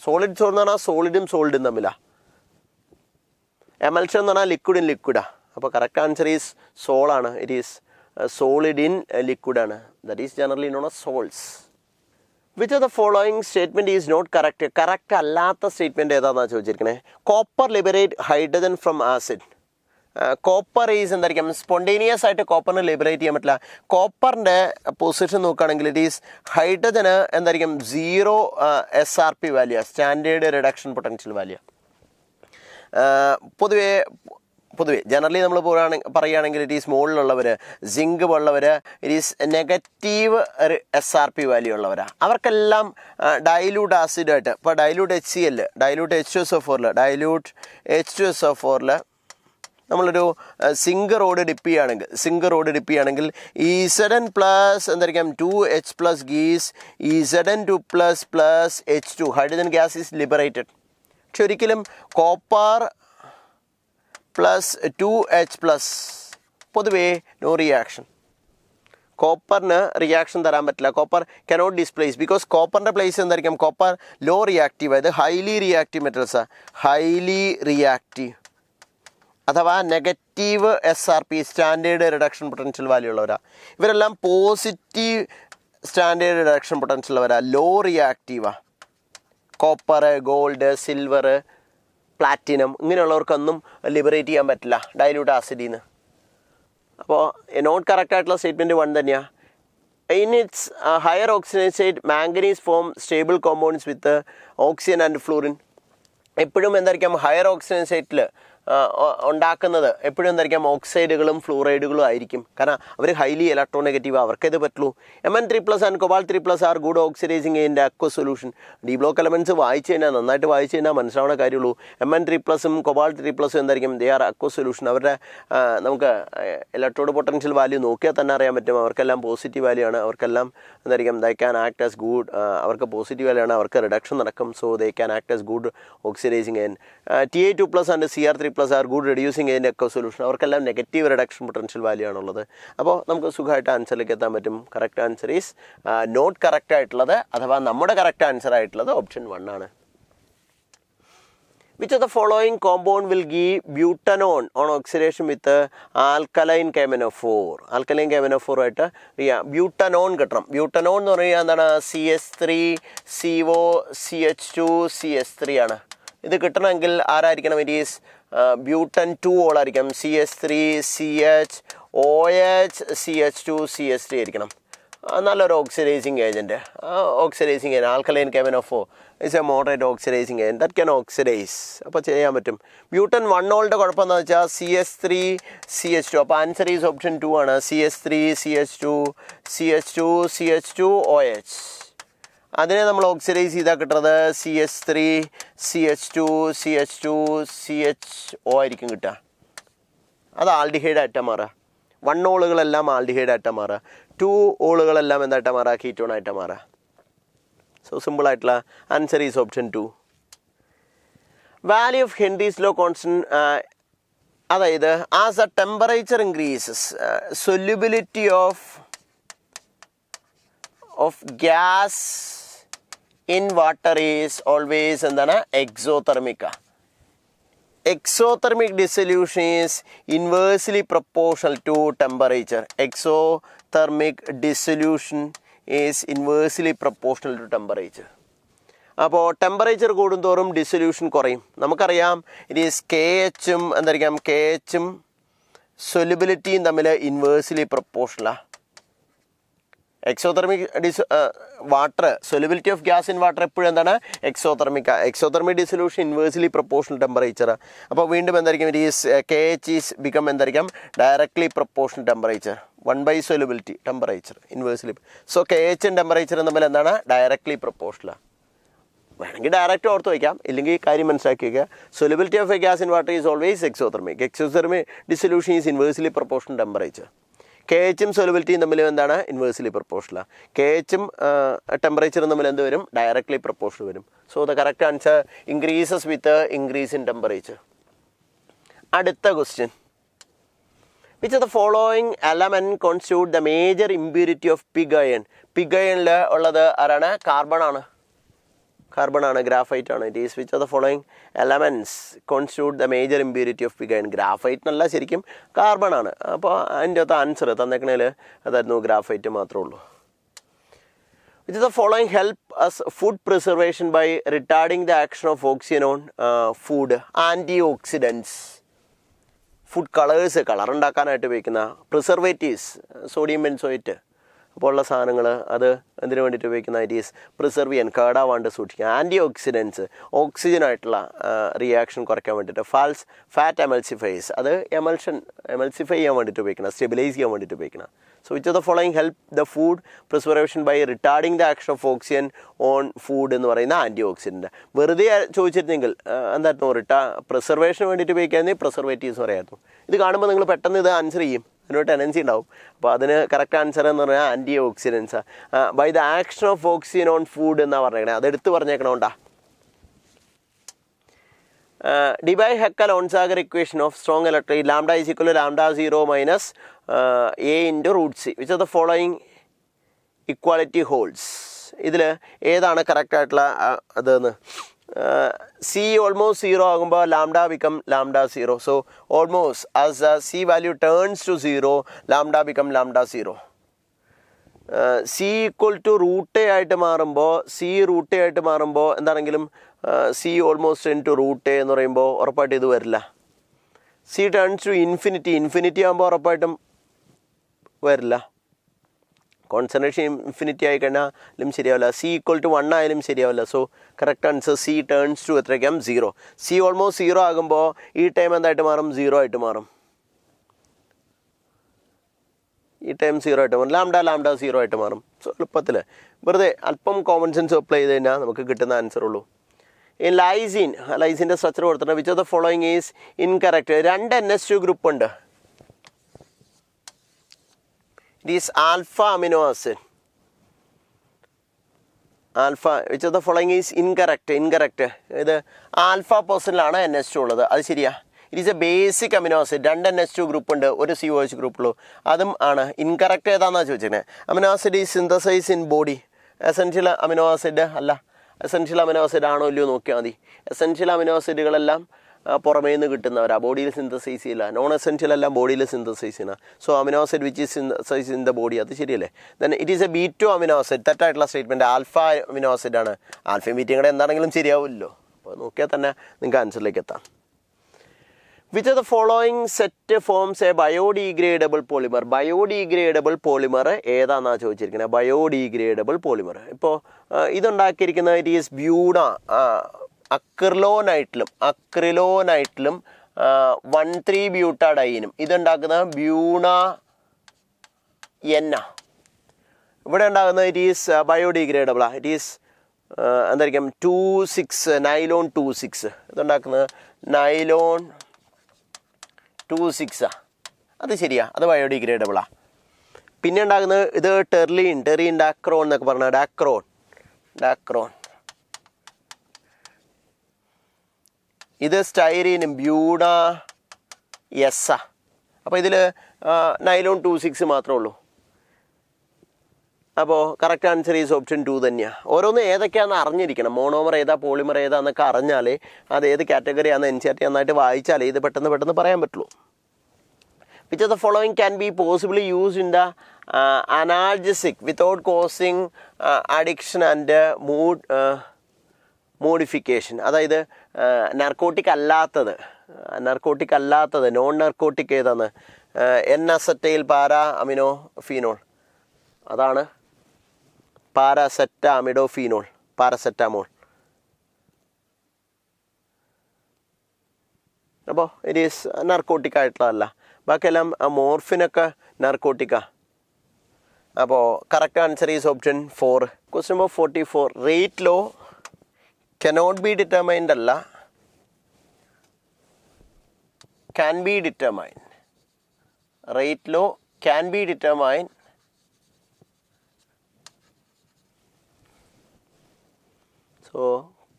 Solid soul എന്ന് പറഞ്ഞാൽ സോളിഡും സോളിഡും തമ്മിലാണ്. എമൽഷൻ എന്ന് പറഞ്ഞാൽ ലിക്വിഡ് ഇൻ ലിക്വിഡാണ്. അപ്പോൾ കറക്റ്റ് ആൻസർ ഈസ് സോളാണ്. ഇറ്റ് ഈസ് സോളിഡ് ഇൻ ലിക്വിഡാണ്. That is generally known as sols. Which of the following statement is not correct? Correct അല്ലാത്ത സ്റ്റേറ്റ്മെൻറ്റ് ഏതാണെന്നാണ് ചോദിച്ചിരിക്കണേ. Copper liberate hydrogen from acid. Copper is എന്തായിരിക്കും, spontaneous ആയിട്ട് കോപ്പറിന് liberate ചെയ്യാൻ പറ്റില്ല. കോപ്പറിൻ്റെ പൊസിഷൻ നോക്കുകയാണെങ്കിൽ ഇറ്റ് ഈസ് ഹൈഡ്രജന് എന്തായിരിക്കും 0 SRP value, standard reduction potential value. പൊതുവേ ജനറലി നമ്മൾ പറയുകയാണെങ്കിൽ ഇറ്റ് ഈസ് മുകളിലുള്ളവർ, സിങ്ക് ഉള്ളവർ, it is negative SRP value ഉള്ളവരാണ്. അവർക്കെല്ലാം ഡൈല്യൂട്ട് ആസിഡായിട്ട്, ഇപ്പോൾ dilute HCl, dilute H2SO4, dilute H2SO4 നമ്മളൊരു സിങ്ക് റോഡ് ഡിപ്പ് ചെയ്യുകയാണെങ്കിൽ Zn പ്ലസ് എന്തായിരിക്കും 2H+ gives Zn2 plus H2 hydrogen gas is liberated. പക്ഷെ ഒരിക്കലും കോപ്പർ പ്ലസ് 2H+ പൊതുവേ നോ റിയാക്ഷൻ. കോപ്പറിന് റിയാക്ഷൻ തരാൻ പറ്റില്ല. കോപ്പർ കനോട്ട് ഡിസ്പ്ലേസ് ബിക്കോസ് കോപ്പറിൻ്റെ പ്ലേസ് എന്തായിരിക്കും, കോപ്പർ ലോ റിയാക്റ്റീവ്, അതായത് ഹൈലി റിയാക്റ്റീവ് മെറ്റൽസാണ്. ഹൈലി റിയാക്റ്റീവ് അഥവാ negative SRP standard reduction potential value ഉള്ളവരാണ്. ഇവരെല്ലാം പോസിറ്റീവ് സ്റ്റാൻഡേർഡ് റിഡക്ഷൻ പൊട്ടൻഷ്യൽ ഉള്ളവരാണ്. ലോ റിയാക്റ്റീവാണ്. കോപ്പർ, ഗോൾഡ്, സിൽവർ, പ്ലാറ്റിനം ഇങ്ങനെയുള്ളവർക്കൊന്നും ലിബറേറ്റ് ചെയ്യാൻ പറ്റില്ല ഡൈല്യൂട്ട് ആസിഡിൽ നിന്ന്. അപ്പോൾ നോട്ട് കറക്റ്റ് ആയിട്ടുള്ള സ്റ്റേറ്റ്മെൻറ്റ് 1 തന്നെയാണ്. In its higher oxygen state manganese form stable compounds with oxygen and fluorine. എപ്പോഴും എന്തായിരിക്കാം ഹയർ ഓക്സിജൻ സ്റ്റേറ്റിൽ ഉണ്ടാക്കുന്നത് എപ്പോഴും എന്തായിരിക്കാം ഓക്സൈഡുകളും ഫ്ലൂറൈഡുകളും ആയിരിക്കും. കാരണം അവർ ഹൈലി ഇലക്ട്രോ നെഗറ്റീവ്, അവർക്കത് പറ്റുള്ളൂ. Mn3+ and Cobalt3+ are good oxidising in aqua solution. D block elements നന്നായിട്ട് വായിച്ചു കഴിഞ്ഞാൽ മനസ്സിലാവുന്ന കാര്യമുള്ളൂ. Mn3+ഉം Cobalt3+ഉം എന്തായിരിക്കും, ദേ ആർ അക്വ സൊല്യൂഷൻ. അവരുടെ നമുക്ക് ഇലക്ട്രോഡ് പൊട്ടൻഷ്യൽ വാല്യൂ നോക്കിയാൽ തന്നെ അറിയാൻ പറ്റും. അവർക്കെല്ലാം പോസിറ്റീവ് വാല്യൂ ആണ്. അവർക്കെല്ലാം എന്തായിരിക്കും they can act as good, അവർക്ക് പോസിറ്റീവ് വാല്യൂ ആണ്. അവർക്ക് റിഡക്ഷൻ നടക്കും. So they can act as good oxidising in. Ta2+ and Cr3+ are good reducing in aqua solution. അവർക്കെല്ലാം നെഗറ്റീവ് റിഡക്ഷൻ പൊട്ടൻഷ്യൽ വാല്യൂ ആണുള്ളത്. അപ്പോൾ നമുക്ക് സുഖമായിട്ട് ആൻസറിലേക്ക് എത്താൻ പറ്റും. Correct answer is not correct ആയിട്ടുള്ളത്, അഥവാ നമ്മുടെ കറക്റ്റ് ആൻസർ ആയിട്ടുള്ളത് ഓപ്ഷൻ 1 ആണ്. Which of the following compound will give butanone on oxidation with alkaline KMnO4? Alkaline KMnO4 ആയിട്ട് ബ്യൂട്ടനോൺ കിട്ടണം. ബ്യൂട്ടനോൺ എന്ന് പറഞ്ഞാൽ എന്താണ്, CH3CO CH2 CH3 ആണ്. ഇത് കിട്ടണമെങ്കിൽ ആരായിരിക്കണം, ഇറ്റ് ഈസ് ബ്യൂട്ടൻ 2 ഓളായിരിക്കും. CH3 CH OH CH2 CH3 ആയിരിക്കണം. നല്ലൊരു oxidising agent. Alkaline KMnO4 is a moderate oxidising agent that can oxidise. അപ്പോൾ ചെയ്യാൻ പറ്റും. ബ്യൂട്ടൻ 1 ഓളുടെ കുഴപ്പം എന്താണെന്ന് വെച്ചാൽ CH3 CH2. അപ്പോൾ ആൻസർ ഈസ് ഓപ്ഷൻ 2 ആണ്. CH3 CH2 OH. അതിനെ നമ്മൾ ഓക്സിഡൈസ് ചെയ്താൽ കിട്ടുന്നത് CH3 CH2 CHO ആയിരിക്കും കിട്ടുക. അത് ആൽഡിഹൈഡ് ആയിട്ടാണ് മാറുക. 1 ഓളുകളെല്ലാം ആൽഡിഹൈഡ് ആയിട്ടാണ് മാറുക. 2 ഓളുകളെല്ലാം എന്തായിട്ടാണ് മാറുക, കീറ്റോൺ ആയിട്ടാണ് മാറുക. സോ സിമ്പിളായിട്ടുള്ള answer is option 2. Value of Henry's law constant, അതായത് as a temperature increases solubility of gas in water is always എന്താണ്, exothermic. Exothermic dissolution is inversely proportional to temperature. Exothermic dissolution is inversely proportional to temperature. അപ്പോൾ temperature കൂടുന്തോറും dissolution കുറയും. നമുക്കറിയാം it is K എച്ചും എന്തായിരിക്കാം K എച്ചും സൊല്യൂബിലിറ്റിയും തമ്മിൽ inversely പ്രൊപ്പോർഷണലാണ്. Exothermic water solubility of gas in water എപ്പോഴും എന്താണ് exothermic dissolution inversely proportional temperature. അപ്പോൾ വീണ്ടും എന്തായിരിക്കും it is K H is become എന്തായിരിക്കും directly proportional temperature 1 solubility temperature inversely. So K എച്ചും ടെമ്പറേച്ചറും തമ്മിൽ എന്താണ് ഡയറക്ട്ലി പ്രൊപ്പോർഷണൽ. വേണമെങ്കിൽ ഡയറക്റ്റ് ഓർത്ത് വയ്ക്കാം, ഇല്ലെങ്കിൽ കാര്യം മനസ്സിലാക്കി വയ്ക്കുക. Solubility of a gas in water is always exothermic. Exothermic dissolution is inversely proportional temperature. K എച്ചും സൊല്യൂബിലിറ്റിയും തമ്മിൽ എന്താണ് ഇൻവേഴ്സ്ലി പ്രൊപ്പോർഷണൽ. കെ എച്ചും ടെമ്പറേച്ചറും തമ്മിൽ എന്ത് വരും ഡയറക്ട്ലി പ്രൊപ്പോർഷണൽ വരും. So the correct answer increases with increase in temperature. അടുത്ത question, which of the following element constitute the major impurity of pig iron? Pig അയണിൽ ഉള്ളത് ആരാണ്? കാർബൺ ആണ്, ഗ്രാഫൈറ്റ് ആണ്. It is which of the following elements constitute the major impurity of pig iron? Graphite എന്നല്ല, ശരിക്കും carbon ആണ്. അപ്പോൾ അതിൻ്റെ അകത്ത് ആൻസർ തന്നേക്കണേൽ അതായിരുന്നു ഗ്രാഫൈറ്റ് മാത്രമേ ഉള്ളൂ. Which of the following help us food preservation by retarding the action of oxygen on food? Antioxidants. Food colours കളറുണ്ടാക്കാനായിട്ട് ഉപയോഗിക്കുന്ന പ്രിസർവേറ്റീവ്സ്, സോഡിയം ബെൻസോയേറ്റ് അപ്പോൾ ഉള്ള സാധനങ്ങൾ, അത് എന്തിനു വേണ്ടിയിട്ട് ഉപയോഗിക്കുന്ന? ഇറ്റ് ഈസ് പ്രിസർവ് ചെയ്യാൻ, കേടാവാണ്ട് സൂക്ഷിക്കുക. ആൻറ്റി ഓക്സിഡൻസ് ഓക്സിജനായിട്ടുള്ള റിയാക്ഷൻ കുറയ്ക്കാൻ വേണ്ടിയിട്ട്. ഫാറ്റ് എമൽസിഫൈസ്, അത് എമൽസിഫൈ ചെയ്യാൻ വേണ്ടിയിട്ട് ഉപയോഗിക്കണം, സ്റ്റെബിലൈസ് ചെയ്യാൻ വേണ്ടിയിട്ട് ഉപയോഗിക്കണം. So which of the following help the food preservation by retarding the action of oxygen on food എന്ന് പറയുന്ന ആൻറ്റി ഓക്സിഡൻറ്റ്. വെറുതെ ചോദിച്ചിരുന്നെങ്കിൽ എന്തായിരുന്നു പ്രിസർവേഷന് വേണ്ടിയിട്ട് ഉപയോഗിക്കാമെങ്കിൽ പ്രിസർവേറ്റീവ്സ് പറയായിരുന്നു. ഇത് കാണുമ്പോൾ നിങ്ങൾ പെട്ടെന്ന് ഇത് ആൻസർ ചെയ്യും, അതിനൊരു ടെൻഡൻസി ഉണ്ടാവും. അപ്പോൾ അതിന് കറക്റ്റ് ആൻസർ എന്ന് പറഞ്ഞാൽ ആൻറ്റി ഓക്സിഡൻസാണ്. By the action of oxygen on food എന്നാണ് പറഞ്ഞേക്കണേ, അതെടുത്ത് പറഞ്ഞേക്കണോണ്ടാ. Debye Huckel Onsager equation of strong electric lambda is equal to lambda 0 minus A into root C. Which of the following equality holds? ഇതിൽ ഏതാണ് കറക്റ്റ് ആയിട്ടുള്ള അതെന്ന്? C almost 0 ആകുമ്പോൾ lambda become lambda 0. So almost as C value turns to 0 lambda become lambda 0. C equal to root A ആയിട്ട് മാറുമ്പോൾ എന്താണെങ്കിലും C almost in to root A എന്ന് പറയുമ്പോൾ ഉറപ്പായിട്ട് ഇത് വരില്ല. C ടേൺസ് ടു ഇൻഫിനിറ്റി ആകുമ്പോൾ ഉറപ്പായിട്ടും വരില്ല. കോൺസെൻട്രേഷൻ ഇൻഫിനിറ്റി ആയി കഴിഞ്ഞാലും ശരിയാവില്ല. C ഈക്വൽ ടു 1 ആയാലും ശരിയാവില്ല. So correct answer C turns to എത്രയ്ക്കാം 0. C ഓൾമോസ്റ്റ് 0 ആകുമ്പോൾ ഈ ടൈം എന്തായിട്ട് മാറും? 0 ആയിട്ട് മാറും. ഈ ടൈം 0 ആയിട്ട് മാറും. ലാംഡ 0 ആയിട്ട് മാറും. സോ എളുപ്പത്തിൽ വെറുതെ അല്പം കോമൺ സെൻസ് അപ്ലൈ ചെയ്ത് കഴിഞ്ഞാൽ നമുക്ക് കിട്ടുന്ന ആൻസർ ഉള്ളൂ. ഈ ലൈസിൻ്റെ സ്ട്രക്ചർ കൊടുത്തിട്ടുണ്ട്. Which of the following is incorrect? 2 NH2 group ഉണ്ട്. It is alpha amino acid. Which of the following is incorrect? ഇത് ആൽഫ പേഴ്സണിലാണ് NH2 ഉള്ളത്, അത് ശരിയാ. It is a basic amino acid. 2 NH2 group ഉണ്ട്, ഒരു COH ഗ്രൂപ്പുള്ളൂ, അതും ആണ്. ഇൻകറക്റ്റ് ഏതാണെന്നാണ് ചോദിച്ചത്. Amino acid is synthesise in body. Essential amino acid അല്ല. എസെൻഷ്യൽ അമിനോ ആസിഡ് ആണോ ഇല്ലയോ നോക്കിയാൽ മതി. എസെൻഷ്യൽ അമിനോ ആസിഡുകളെല്ലാം പുറമേ നിന്ന് കിട്ടുന്നവരാണ്, ബോഡിയിൽ സിന്തസൈസ് ചെയ്യില്ല. നോൺ എസെൻഷ്യൽ എല്ലാം ബോഡിയിൽ സിന്തസൈസ് ചെയ്യണം. So amino acid which is synthesise in the body, അത് ശരിയല്ലേ? Then it is a B2 amino acid. തെറ്റായിട്ടുള്ള സ്റ്റേറ്റ്മെൻറ്റ്. ആൽഫ അമിനോ ആസിഡ് ആണ്. ആൽഫയും ബീറ്റയും കൂടെ എന്താണെങ്കിലും ശരിയാവില്ലല്ലോ. അപ്പോൾ നോക്കിയാൽ തന്നെ നിങ്ങൾക്ക് ആൻസറിലേക്ക് എത്താം. Which of the following set forms a biodegradable polymer? Biodegradable polymer ഏതാണെന്നാണ് ചോദിച്ചിരിക്കുന്നത്. ബയോഡീഗ്രേഡബിൾ പോളിമർ ഇപ്പോൾ ഇതുണ്ടാക്കിയിരിക്കുന്നത് ഇറ്റ് ഈസ് അക്രിലോനൈറ്റിലും 1,3-ബ്യൂട്ടാഡൈനും ഇതുണ്ടാക്കുന്നത് ബ്യൂണ എന്ന. ഇവിടെ ഉണ്ടാകുന്നത് ഇറ്റ് ഈസ് ബയോഡീഗ്രേഡബിളാണ്. ഇറ്റ് ഈസ് എന്തായിരിക്കും 2,6 നൈലോൺ 2,6. ഇതുണ്ടാക്കുന്നത് നൈലോൺ 2,6. അത് ശരിയാ, അത് ബയോഡീഗ്രേഡബിളാണ്. പിന്നെ ഉണ്ടാകുന്നത് ഇത് ടെർലീൻ ഡാക്രോൺ എന്നൊക്കെ പറഞ്ഞാൽ ഡാക്രോൺ. ഇത് സ്റ്റൈറീനും ബ്യൂണ എസ്സ. അപ്പോൾ ഇതിൽ നൈലോൺ 2,6 മാത്രമേ ഉള്ളൂ. അപ്പോൾ കറക്റ്റ് ആൻസർ ഈസ് ഓപ്ഷൻ 2 തന്നെയാണ്. ഓരോന്ന് ഏതൊക്കെയാണെന്ന് അറിഞ്ഞിരിക്കണം. മോണോമർ ഏതാ പോളിമർ ഏതാന്നൊക്കെ അറിഞ്ഞാലേ അത് ഏത് കാറ്റഗറിയാണെന്ന് NCERT നന്നായിട്ട് വായിച്ചാലേ ഇത് പെട്ടെന്ന് പറയാൻ പറ്റുള്ളൂ. Which of the following can be possibly used in the analgesic without causing addiction and mood modification, അതായത് നർക്കോട്ടിക് അല്ലാത്തത് നോൺ നർക്കോട്ടിക് ഏതാണ്? N acetyl para amino phenol, അതാണ് പാരാസെറ്റാമിഡോഫീനോൾ, പാരസെറ്റാമോൾ. അപ്പോൾ ഇറ്റ് ഈസ് നർക്കോട്ടിക് ആയിട്ടുള്ളതല്ല. ബാക്കിയെല്ലാം മോർഫിനൊക്കെ നർക്കോട്ടിക്കാണ്. അപ്പോൾ correct answer is option 4. Question number 44. Rate law cannot be determined അല്ല, can be determined. Rate law can be determined. So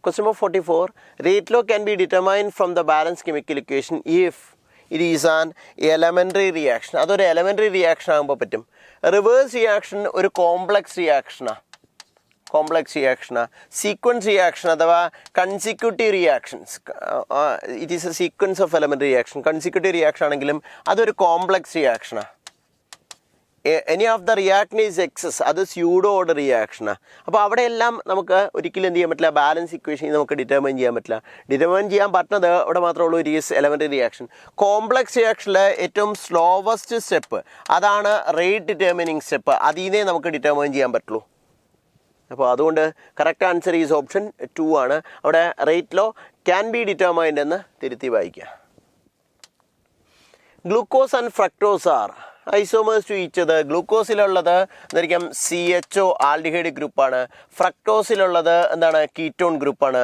question number 44. Rate law can be determined from the balanced chemical equation if it is an elementary reaction. അതൊരു elementary reaction ആകുമ്പോൾ പറ്റും. Reverse reaction ഒരു complex റിയാക്ഷനാണ്. Sequence reaction അഥവാ consecutive reactions, it is a sequence of elementary reaction. Consecutive reaction ആണെങ്കിലും അതൊരു complex റിയാക്ഷനാണ്. Any of the reaction is excess, അത് സ്യൂഡോ ഓർഡർ റിയാക്ഷനാണ്. അപ്പോൾ അവിടെയെല്ലാം നമുക്ക് ഒരിക്കലും എന്ത് ചെയ്യാൻ പറ്റില്ല, ബാലൻസ് ഇക്വേഷൻ നമുക്ക് ഡിറ്റർമൈൻ ചെയ്യാൻ പറ്റില്ല. ഡിറ്റർമൈൻ ചെയ്യാൻ പറ്റുന്നത് ഇവിടെ മാത്രമേ ഉള്ളൂ, it is elementary reaction. Complex റിയാക്ഷനിലെ ഏറ്റവും സ്ലോവസ്റ്റ് സ്റ്റെപ്പ് അതാണ് റേറ്റ് ഡിറ്റർമിനിങ് സ്റ്റെപ്പ്, അതിനെ നമുക്ക് ഡിറ്റർമൈൻ ചെയ്യാൻ പറ്റുള്ളൂ. അപ്പോൾ അതുകൊണ്ട് കറക്റ്റ് ആൻസർ ഈസ് ഓപ്ഷൻ 2 ആണ്. അവിടെ rate law can be determined എന്ന് തിരുത്തി വായിക്കുക. Glucose and fructose are isomers to each other. ഗ്ലൂക്കോസിലുള്ളത് എന്തായിരിക്കും? CHO ആൽഡിഹൈഡ് ഗ്രൂപ്പാണ്. ഫ്രക്ടോസിലുള്ളത് എന്താണ്? കീറ്റോൺ ഗ്രൂപ്പാണ്.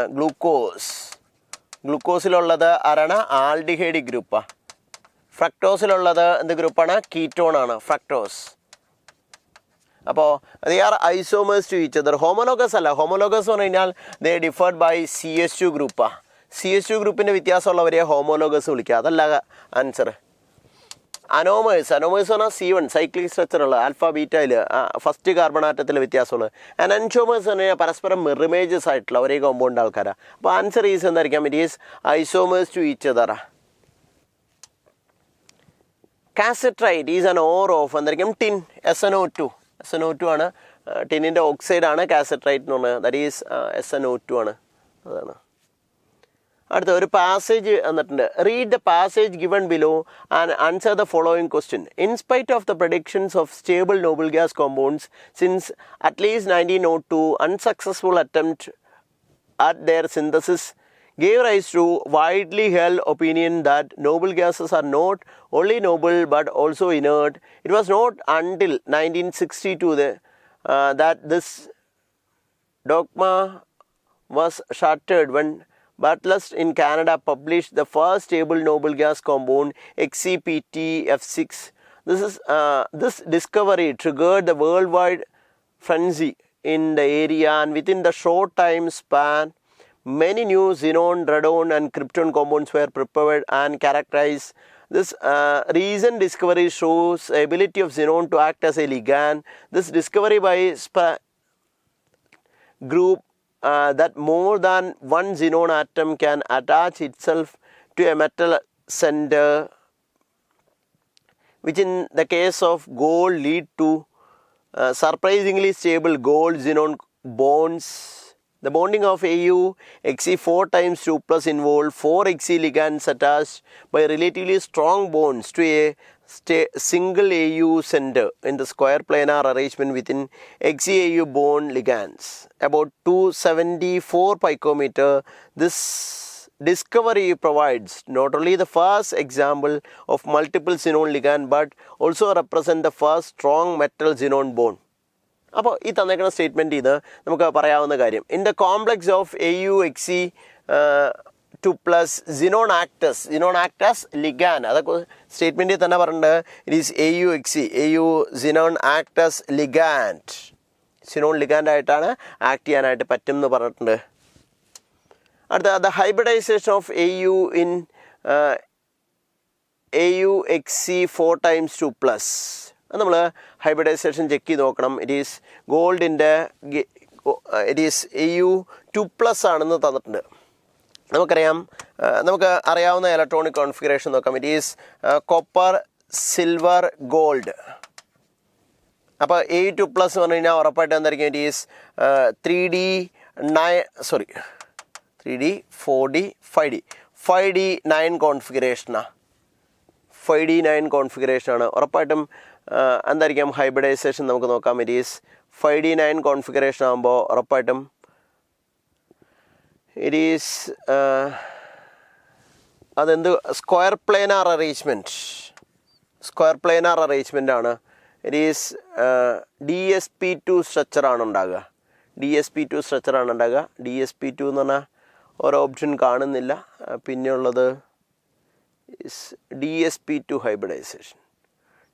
ഗ്ലൂക്കോസിലുള്ളത് ആരാണ്? ആൽഡിഹൈഡ് ഗ്രൂപ്പാണ്. ഫ്രക്ടോസിലുള്ളത് എന്ത് ഗ്രൂപ്പാണ്? കീറ്റോൺ ആണ്, ഫ്രക്ടോസ്. അപ്പോൾ they are isomers to each other. Homologous അല്ല. ഹോമോലോഗസ് എന്ന് പറഞ്ഞു കഴിഞ്ഞാൽ ദേ ഡിഫേർഡ് ബൈ CH2 ഗ്രൂപ്പാണ്. CH2 ഗ്രൂപ്പിൻ്റെ വ്യത്യാസമുള്ളവരെ ഹോമോലോഗസ് വിളിക്കുക. അതല്ല ആൻസർ. അനോമേഴ്സ് എന്ന് പറഞ്ഞാൽ C1 സൈക്ലിക് സ്ട്രക്ചറുള്ള ആൽഫ ബീറ്റയിൽ ഫസ്റ്റ് കാർബൺ ആറ്റത്തിൽ വ്യത്യാസമുള്ളത്. അനൻഷോമേഴ്സ് എന്ന് പറഞ്ഞാൽ പരസ്പരം മിറിമേജസ് ആയിട്ടുള്ള ഒരേ കോമ്പൗണ്ട് ആൾക്കാരാണ്. അപ്പോൾ ആൻസർ ഈസ് എന്തായിരിക്കാം? It is isomers to each other. Cassiterite is an ore of എന്തായിരിക്കും? ടിൻ, SnO2 ആണ്. ടിന്നിൻ്റെ ഓക്സൈഡാണ് കാസട്രൈറ്റ് എന്ന് പറഞ്ഞത്. ദാറ്റ് ഈസ് SnO2 ആണ്. അതാണ്. അടുത്ത ഒരു പാസേജ് തന്നിട്ടുണ്ട്. Read the passage given below and answer the following question. In spite of the predictions of stable noble gas compounds since at least 1902, unsuccessful attempt at their synthesis gave rise to widely held opinion that noble gases are not only noble but also inert. It was not until 1962 that this dogma was shattered when Bartlett in Canada published the first stable noble gas compound XCPTF6. This discovery triggered the worldwide frenzy in the area, and within the short time span many new xenon, radon and krypton compounds were prepared and characterized. This recent discovery shows the ability of xenon to act as a ligand. This discovery by group that more than one xenon atom can attach itself to a metal center, which in the case of gold lead to surprisingly stable gold xenon bonds. The bonding of Au Xe 4 times 2 plus involve 4 Xe ligands attached by relatively strong bonds to a single Au center in the square planar arrangement within Xe-Au bond ligands. About 274 picometer. This discovery provides not only the first example of multiple xenon ligand but also represent the first strong metal xenon bond. അപ്പോൾ ഈ തന്നേക്കുന്ന statement ഇത് നമുക്ക് പറയാവുന്ന കാര്യം. In the complex of AuXe2+ xenon act as ligand. അതൊക്കെ സ്റ്റേറ്റ്മെൻറ്റിൽ തന്നെ പറഞ്ഞിട്ടുണ്ട്. It is AuXe xenon act as ligand. xenon ligand ആയിട്ടാണ് ആക്ട് ചെയ്യാനായിട്ട് പറ്റും എന്ന് പറഞ്ഞിട്ടുണ്ട്. അടുത്ത the hybridisation of Au in AuXe 4 times 2+. അത് നമ്മൾ ഹൈബ്രിഡൈസേഷൻ ചെക്ക് ചെയ്ത് നോക്കണം. ഇറ്റ് ഈസ് ഗോൾഡിൻ്റെ ഇറ്റ് ഈസ് Au2+ ആണെന്ന് തന്നിട്ടുണ്ട്. നമുക്കറിയാം, നമുക്ക് അറിയാവുന്ന ഇലക്ട്രോണിക് കോൺഫിഗറേഷൻ നോക്കാം. It is copper, silver, gold. അപ്പോൾ Au2+ എന്ന് പറഞ്ഞു കഴിഞ്ഞാൽ ഉറപ്പായിട്ട് എന്തായിരിക്കും? It is 3D 3D 4D 5D 5D9 കോൺഫിഗറേഷനാണ്. 5D9 കോൺഫിഗറേഷനാണ്. ഉറപ്പായിട്ടും എന്തായിരിക്കാം ഹൈബ്രിഡൈസേഷൻ നമുക്ക് നോക്കാം. ഇറ്റ് ഈസ് 5D9 കോൺഫിഗറേഷൻ ആകുമ്പോൾ ഉറപ്പായിട്ടും ഇറ്റ് ഈസ് അതെന്ത് സ്ക്വയർ പ്ലേനാർ അറേഞ്ച്മെൻ്റ് ആണ്. ഇറ്റ് ഈസ് DSP2 സ്ട്രക്ചറാണ് ഉണ്ടാകുക. DSP2 സ്ട്രക്ചറാണ് ഉണ്ടാകുക. DSP2 എന്ന് പറഞ്ഞാൽ ഓരോ ഓപ്ഷൻ കാണുന്നില്ല. പിന്നെയുള്ളത് DSP2 ഹൈബ്രിഡൈസേഷൻ.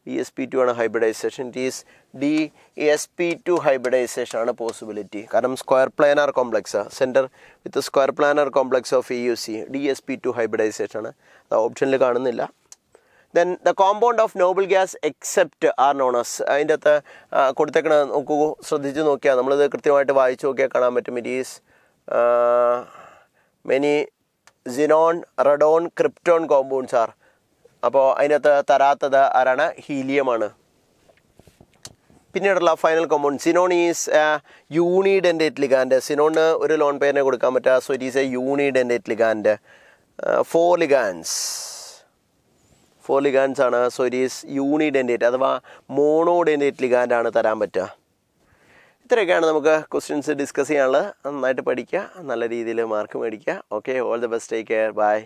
DSP2 ആണ് hybridisation. It is DSP2 hybridisation ആണ് പോസിബിലിറ്റി. കാരണം square planar complex centre with square planar complex of EUC DSP2 hybridisation ആണ്. അത് ഓപ്ഷനിൽ കാണുന്നില്ല. Then the compound of noble gas except are none as അതിൻ്റെ അകത്ത് കൊടുത്തേക്കണ നോക്കൂ, ശ്രദ്ധിച്ച് നോക്കിയാൽ നമ്മളിത് കൃത്യമായിട്ട് വായിച്ച് നോക്കിയാൽ കാണാൻ പറ്റും. It is many xenon, radon, krypton compounds are. അപ്പോൾ അതിനകത്ത് തരാത്തത് ആരാണ്? ഹീലിയമാണ്. പിന്നീടുള്ള final compound xenon is unidentate ligand. സിനോണിന് ഒരു ലോൺ പെയറിനെ കൊടുക്കാൻ പറ്റുക. So it is a unidentate ligand. 4 ligands ആണ്. സോ ഇറ്റ് ഈസ് യൂണിഡെൻഡേറ്റ് അഥവാ മോണോഡെൻഡേറ്റ് ലിഗാൻഡ് ആണ് തരാൻ പറ്റുക. ഇത്രയൊക്കെയാണ് നമുക്ക് ക്വസ്റ്റ്യൻസ് ഡിസ്കസ് ചെയ്യാനുള്ളത്. നന്നായിട്ട് പഠിക്കുക, നല്ല രീതിയിൽ മാർക്ക് മേടിക്കുക. Okay, all the best, take care, by.